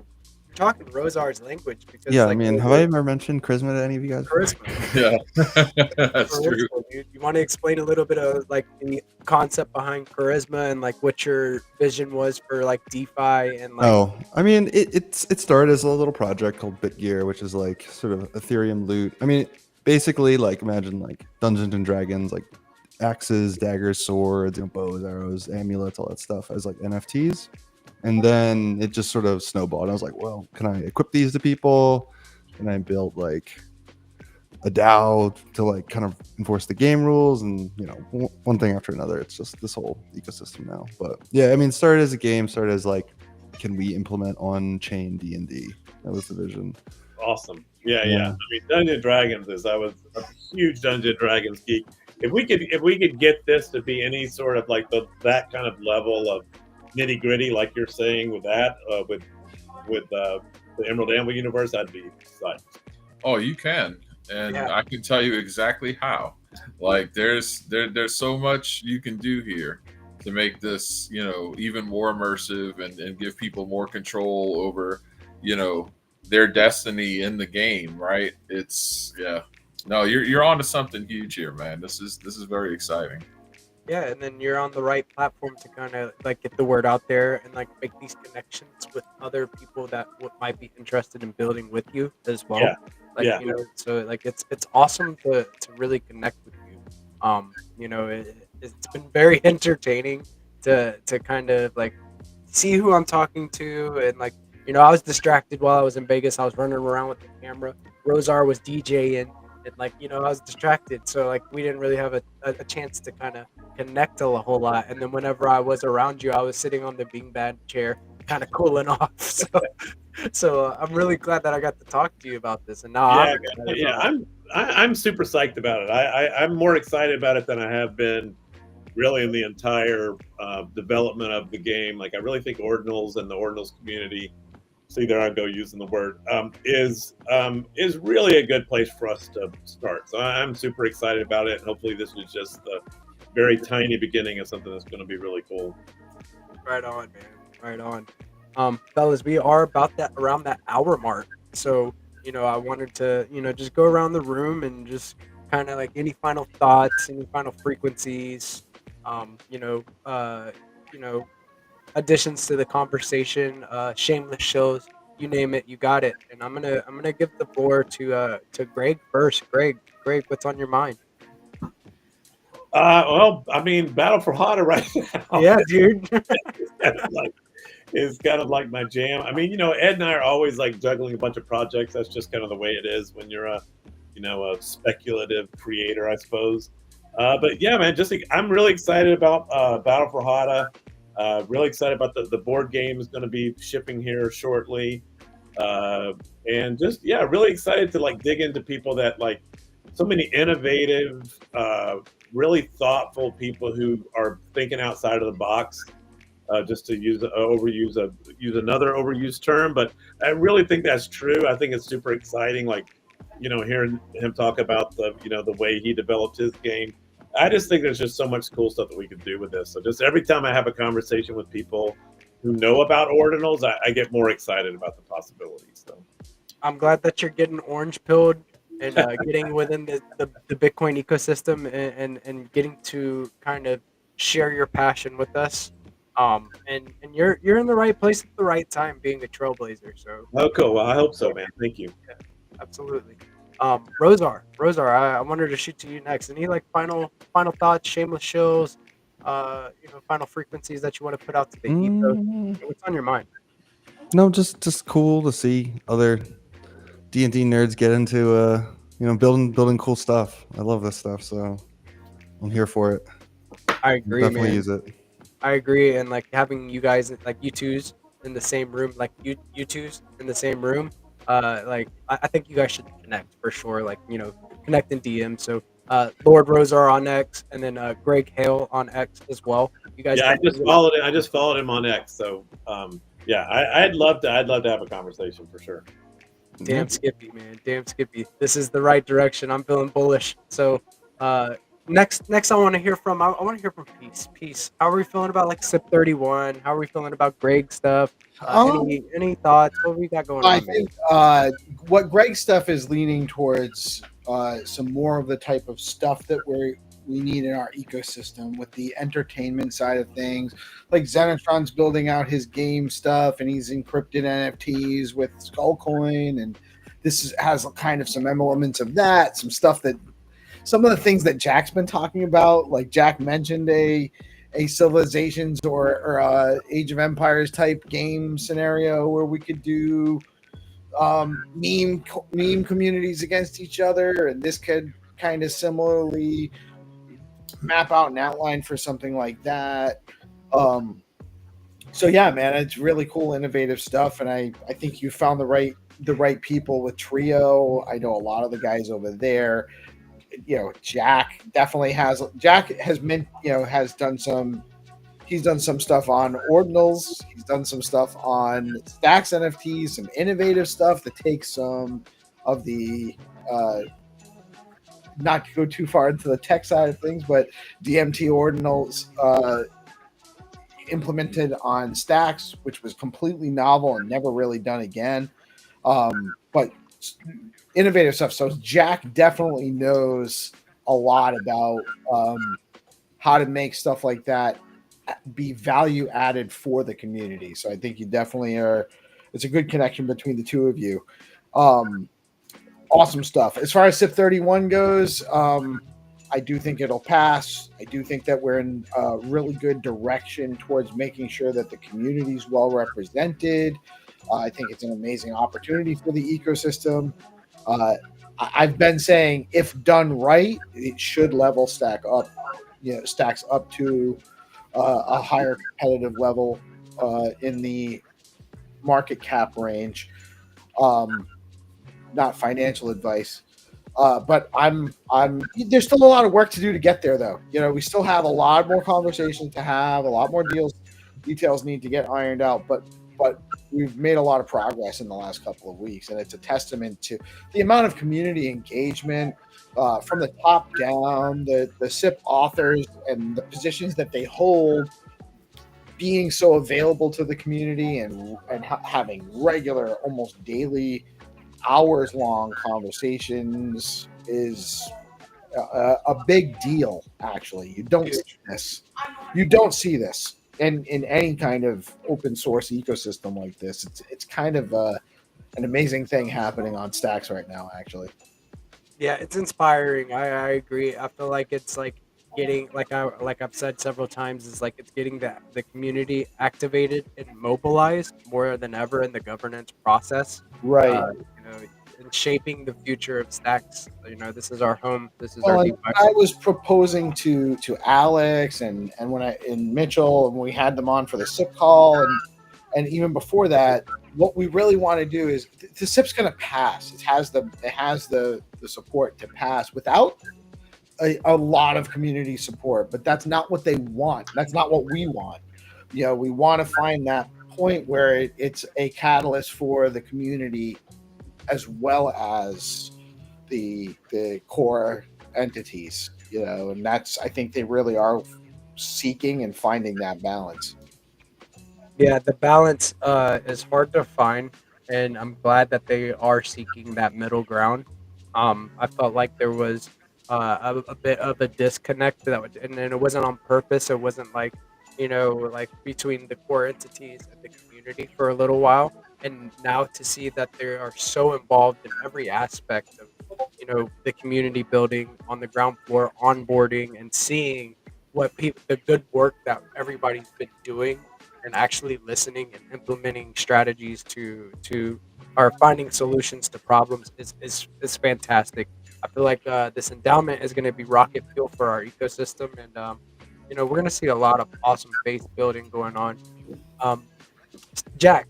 Rosar's language because Yeah, like, I mean, have I ever mentioned charisma to any of you guys? charisma. yeah, that's true. You want to explain a little bit of like the concept behind charisma and like what your vision was for like DeFi and like Oh, I mean, it started as a little project called BitGear, which is like sort of Ethereum loot. I mean, basically, like imagine like Dungeons and Dragons, like axes, daggers, swords, bows, arrows, amulets, all that stuff as like NFTs. And then it just sort of snowballed. I was like, well, can I equip these to people? And I built like a DAO to like kind of enforce the game rules, and one thing after another. It's just this whole ecosystem now. But yeah, I mean, started as a game, started as like, can we implement on-chain D&D? That was the vision. Awesome. Yeah. Yeah. I mean, Dungeons and Dragons I was a huge Dungeons and Dragons geek. If we could get this to be any sort of like that kind of level of nitty gritty, like you're saying with that, with the Emerald Anvil universe, I'd be psyched. Oh, you can, and Yeah. I can tell you exactly how. Like, there's so much you can do here to make this, even more immersive and give people more control over, their destiny in the game. Right? No, you're onto something huge here, man. This is very exciting. yeah, and then you're on the right platform to kind of like get the word out there and like make these connections with other people that might be interested in building with you as well. Yeah. Like, Yeah. So like it's awesome to really connect with you. It's been very entertaining to kind of like see who I'm talking to, and like I was distracted while I was in Vegas. I was running around with the camera. Rosar was DJing, and like I was distracted, so like we didn't really have a chance to kind of connect a whole lot. And then whenever I was around you, I was sitting on the beanbag chair, kind of cooling off. So I'm really glad that I got to talk to you about this. And now I'm super psyched about it. I'm more excited about it than I have been really in the entire development of the game. Like, I really think Ordinals and the Ordinals community, see, there I go using the word, is really a good place for us to start. So I'm super excited about it. And hopefully this is just the very tiny beginning of something that's going to be really cool. Right on, man. Right on. Fellas, we are around that hour mark. So, I wanted to, just go around the room and just kind of like any final thoughts, any final frequencies, additions to the conversation, shameless shows, you name it, you got it. And I'm gonna give the floor to Greg first. Greg, what's on your mind? Well, I mean, Battle for Hada right now. Yeah, dude. Is kind of like my jam. I mean, Ed and I are always like juggling a bunch of projects. That's just kind of the way it is when you're a speculative creator, I suppose. But yeah, man, I'm really excited about Battle for Hada. Really excited about the board game is going to be shipping here shortly. and just really excited to like dig into people that like so many innovative, really thoughtful people who are thinking outside of the box. Just to use another overused term, but I really think that's true. I think it's super exciting. Like, hearing him talk about the way he developed his game. I just think there's just so much cool stuff that we can do with this. So just every time I have a conversation with people who know about ordinals, I get more excited about the possibilities. So I'm glad that you're getting orange pilled and getting within the Bitcoin ecosystem and getting to kind of share your passion with us. And you're in the right place at the right time, being a trailblazer. So cool. Well, I hope so, man. Thank you. yeah, absolutely. Rosar, I wanted to shoot to you next. Any like final thoughts, shameless shills, final frequencies that you want to put out to the ethos? What's on your mind? No, just cool to see other D&D nerds get into building cool stuff. I love this stuff, so I'm here for it. I agree, Definitely man. use it. I agree, and like having you guys, like you twos in the same room, like you twos in the same room, like I think you guys should connect for sure. Like connect in DM. So Lord Rosar on X, and then Greg Hale on X as well. You guys. Yeah, I just followed him on X. So I'd love to have a conversation for sure. Damn Skippy, man. Damn Skippy. This is the right direction. I'm feeling bullish. So next I want to hear from Peace. How are we feeling about like SIP 31? How are we feeling about Greg's stuff? Any thoughts? What we got going on? I think what Greg's stuff is leaning towards some more of the type of stuff that we need in our ecosystem with the entertainment side of things. Like Xenotron's building out his game stuff, and he's encrypted NFTs with Skullcoin, and this has kind of some elements of that. Some of the things that Jack's been talking about, like Jack mentioned a Civilizations or Age of Empires type game scenario where we could do meme communities against each other, and this could kind of similarly map out an outline for something like that. So yeah, man, it's really cool, innovative stuff, and I think you found the right people with Trio. I know a lot of the guys over there. Jack has done some stuff on ordinals. He's done some stuff on Stacks NFTs, some innovative stuff that takes some of the not to go too far into the tech side of things, but DMT ordinals implemented on Stacks, which was completely novel and never really done again. But innovative stuff. So Jack definitely knows a lot about how to make stuff like that be value added for the community. So I think you definitely are. It's a good connection between the two of you. Awesome stuff. As far as SIP 31 goes, I do think it'll pass. I do think that we're in a really good direction towards making sure that the community is well represented. I think it's an amazing opportunity for the ecosystem. I've been saying, if done right, it should level stacks up to a higher competitive level in the market cap range. Not financial advice, but there's still a lot of work to do to get there, though. We still have a lot more conversations to have, a lot more details need to get ironed out, but we've made a lot of progress in the last couple of weeks, and it's a testament to the amount of community engagement from the top down, the SIP authors and the positions that they hold being so available to the community and having regular, almost daily, hours-long conversations is a big deal. Actually, you don't see this in any kind of open source ecosystem like this. It's kind of an amazing thing happening on Stacks right now, actually. Yeah, it's inspiring. I agree. I feel like it's like getting, like I've said several times, is like it's getting the community activated and mobilized more than ever in the governance process. Right. And shaping the future of Stacks. This is our home. This is our. I was proposing to Alex and Mitchell, and we had them on for the SIP call, And even before that, what we really want to do is the SIP's going to pass. It has the support to pass without a lot of community support, but that's not what they want. That's not what we want. We want to find that point where it's a catalyst for the community as well as the core entities, and that's, I think they really are seeking and finding that balance. Yeah, the balance is hard to find, and I'm glad that they are seeking that middle ground. I felt like there was a bit of a disconnect and then it wasn't on purpose. It wasn't like, like between the core entities and the community for a little while. And now to see that they are so involved in every aspect of, the community building on the ground floor, onboarding, and seeing the good work that everybody's been doing, and actually listening and implementing strategies to or finding solutions to problems is fantastic. I feel like this endowment is going to be rocket fuel for our ecosystem, and we're going to see a lot of awesome base building going on. Um, Jack,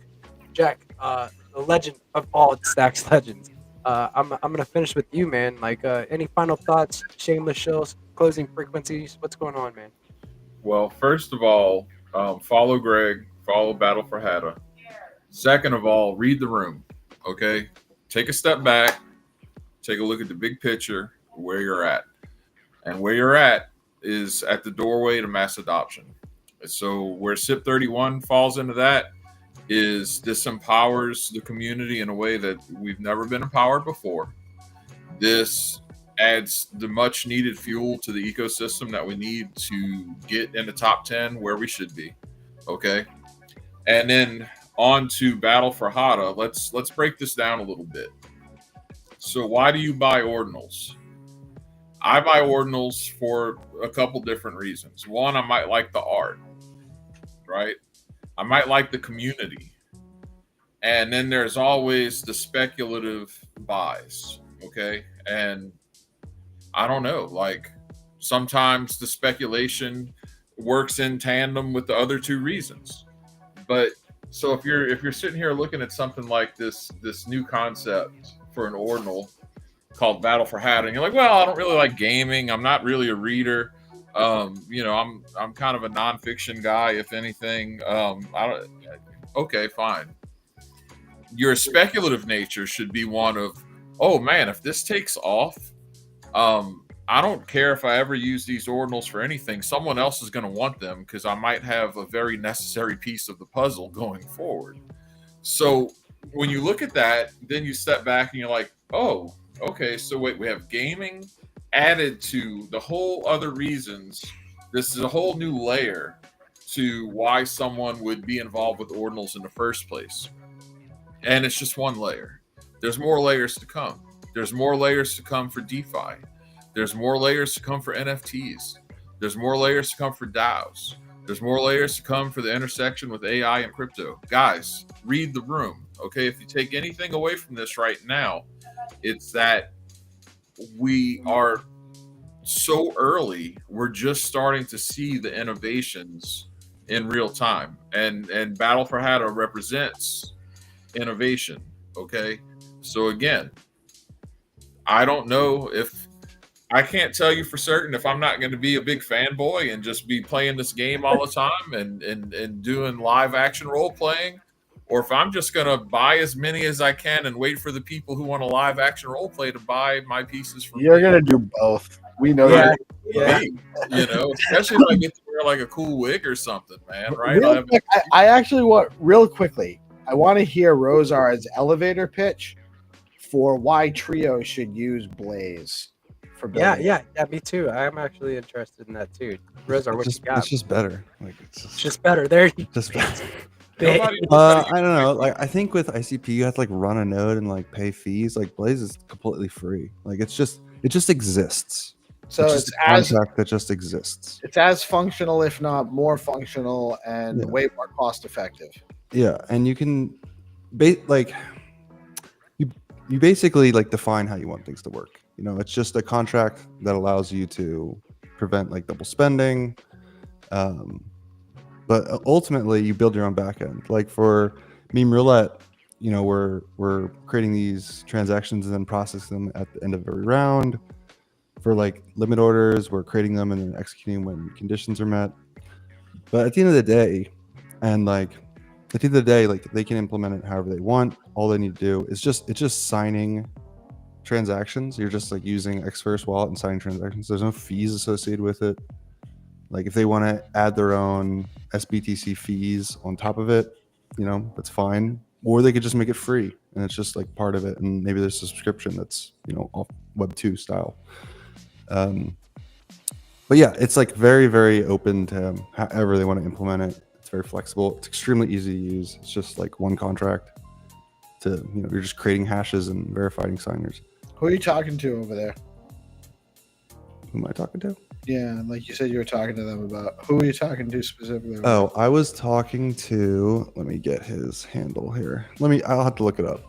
the legend of all Stacks legends. I'm gonna finish with you, man. Like, any final thoughts? Shameless shills, closing frequencies. What's going on, man? Well, first of all, follow Greg, follow Battle for Hada. Second of all, read the room. Okay, take a step back, take a look at the big picture, where you're at, and where you're at is at the doorway to mass adoption. So where SIP 31 falls into that is this empowers the community in a way that we've never been empowered before. This adds the much needed fuel to the ecosystem that we need to get in the top 10 where we should be. Okay. And then on to Battle for Hada. Let's break this down a little bit. So why do you buy ordinals? I buy ordinals for a couple different reasons. One, I might like the art, right? I might like the community. And then there's always the speculative buys, okay? And I don't know, like sometimes the speculation works in tandem with the other two reasons. But so if you're sitting here looking at something like this new concept for an ordinal called Battle for Hada, and you're like, well, I don't really like gaming. I'm not really a reader. I'm kind of a nonfiction guy, if anything. Okay, fine. Your speculative nature should be one of, oh man, if this takes off, I don't care if I ever use these ordinals for anything. Someone else is going to want them because I might have a very necessary piece of the puzzle going forward. So when you look at that, then you step back and you're like, oh, okay, so wait, we have gaming added to the whole other reasons. This is a whole new layer to why someone would be involved with ordinals in the first place. And it's just one layer. There's more layers to come. There's more layers to come for DeFi. There's more layers to come for NFTs. There's more layers to come for DAOs. There's more layers to come for the intersection with AI and crypto. Guys, read the room, okay? If you take anything away from this right now, it's that we are so early, we're just starting to see the innovations in real time. And Battle for Hada represents innovation, okay? So again, I don't know if I can't tell you for certain if I'm not going to be a big fanboy and just be playing this game all the time and doing live action role playing, or if I'm just going to buy as many as I can and wait for the people who want a live action role play to buy my pieces from You're me. going to do both. We know Yeah. that. Especially if I get to wear like a cool wig or something, man, right? Real quick, I actually want, real quickly, I want to hear Rosar's elevator pitch for why Trio should use Blaze for building. Yeah, me too. I'm actually interested in that too. Rosar, what you got? It's just better. Like It's just better. There you just better. Nobody- I don't know. Like I think with ICP you have to like run a node and like pay fees. Like Blaze is completely free. Like it just exists. So it's just a contract that just exists. It's as functional, if not more functional, and way more cost effective. Yeah, and you can you basically like define how you want things to work. You know, it's just a contract that allows you to prevent like double spending. But ultimately, you build your own backend. Like for meme roulette, we're creating these transactions and then processing them at the end of every round. For like limit orders, we're creating them and then executing when conditions are met. But at the end of the day, like they can implement it however they want. All they need to do is it's just signing transactions. You're just like using Xverse wallet and signing transactions. There's no fees associated with it. Like if they want to add their own SBTC fees on top of it, that's fine. Or they could just make it free and it's just like part of it. And maybe there's a subscription that's, off Web 2 style. But yeah, it's like very, very open to however they want to implement it. It's very flexible. It's extremely easy to use. It's just like one contract to, you're just creating hashes and verifying signers. Who are you talking to over there? Who am I talking to? Yeah, like you said you were talking to them about. Who are you talking to specifically? Oh, I was talking to, let me get his handle here. I'll have to look it up.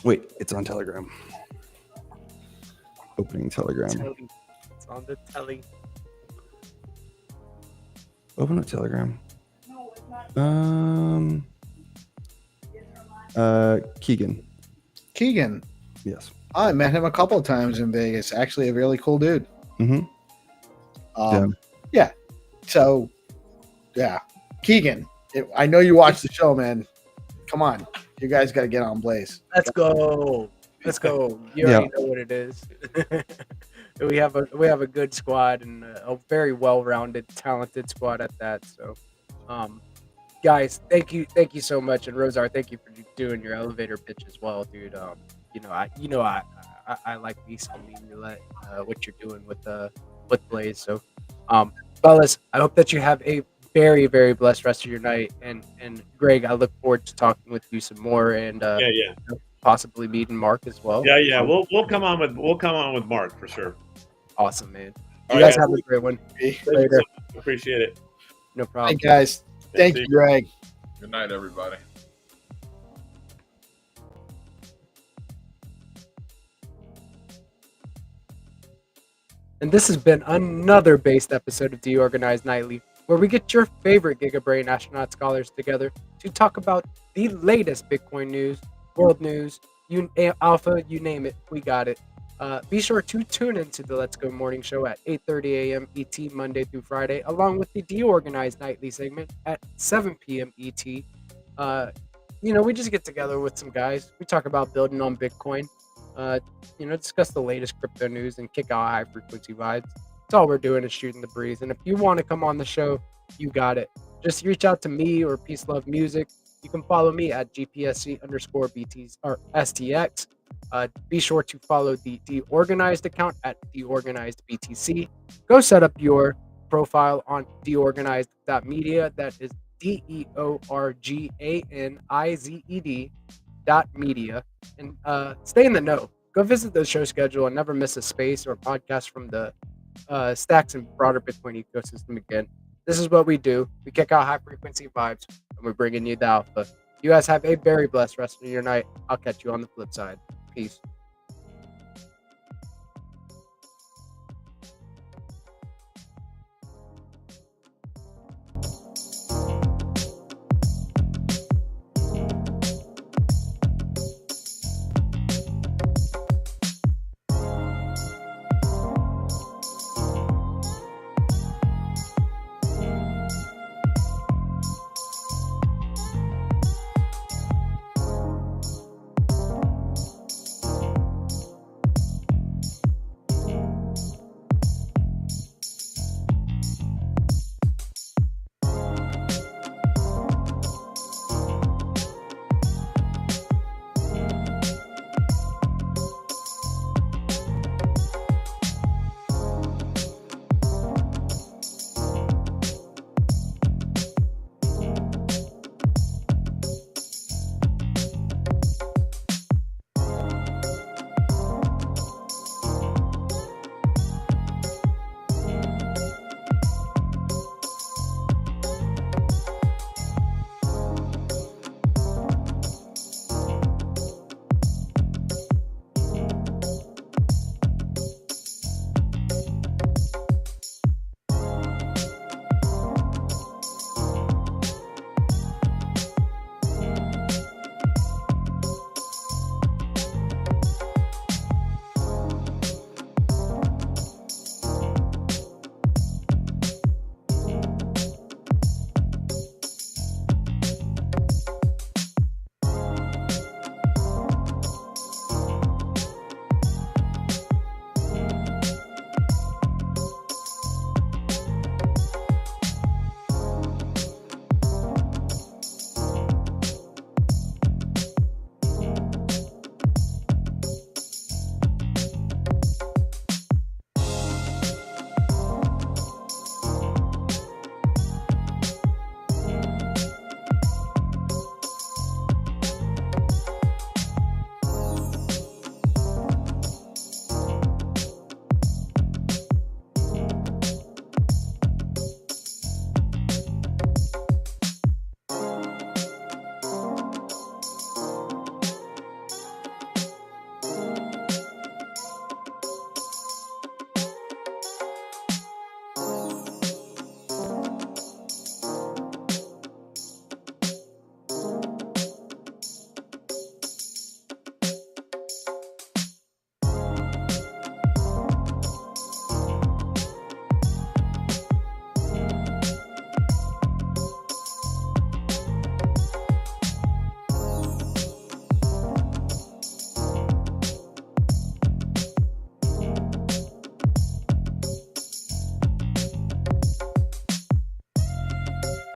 Wait, it's on Telegram. Opening Telegram. It's on the telly. Open a Telegram. Keegan. Keegan. Yes. I met him a couple of times in Vegas. Actually, a really cool dude. Mm-hmm. Yeah. So, yeah. Keegan, I know you watch the show, man. Come on. You guys got to get on Blaze. Let's go. You already know what it is. we have a good squad and a very well-rounded, talented squad at that. So, guys, thank you so much, and Rosar, thank you for doing your elevator pitch as well, dude. I like these roulette, what you're doing with Blaze. So, fellas, I hope that you have a very, very blessed rest of your night. And Greg, I look forward to talking with you some more and possibly meeting Mark as well. Yeah. We'll come on with Mark for sure. Awesome, man. You guys have a great one. Later. Appreciate it. No problem. Hey guys, thank you, Greg. Good night, everybody. And this has been another based episode of DeOrganized Nightly, where we get your favorite Giga Brain Astronaut Scholars together to talk about the latest Bitcoin news, world news, alpha, you name it, we got it. Be sure to tune into the Let's Go Morning Show at 8:30 a.m. ET Monday through Friday, along with the DeOrganized Nightly segment at 7 p.m. ET. We just get together with some guys. We talk about building on Bitcoin. Discuss the latest crypto news and kick out high frequency vibes. That's all we're doing is shooting the breeze. And if you want to come on the show, you got it. Just reach out to me or Peace Love Music. You can follow me at GPSC_BTs or STX. Be sure to follow the DeOrganized account at DeOrganizedBTC. Go set up your profile on DeOrganized.media. That is DeOrganized.media. And stay in the know. Go visit the show schedule and never miss a space or podcast from the Stacks and broader Bitcoin ecosystem again. This is what we do. We kick out high frequency vibes and we're bringing you the alpha. You guys have a very blessed rest of your night. I'll catch you on the flip side. Peace.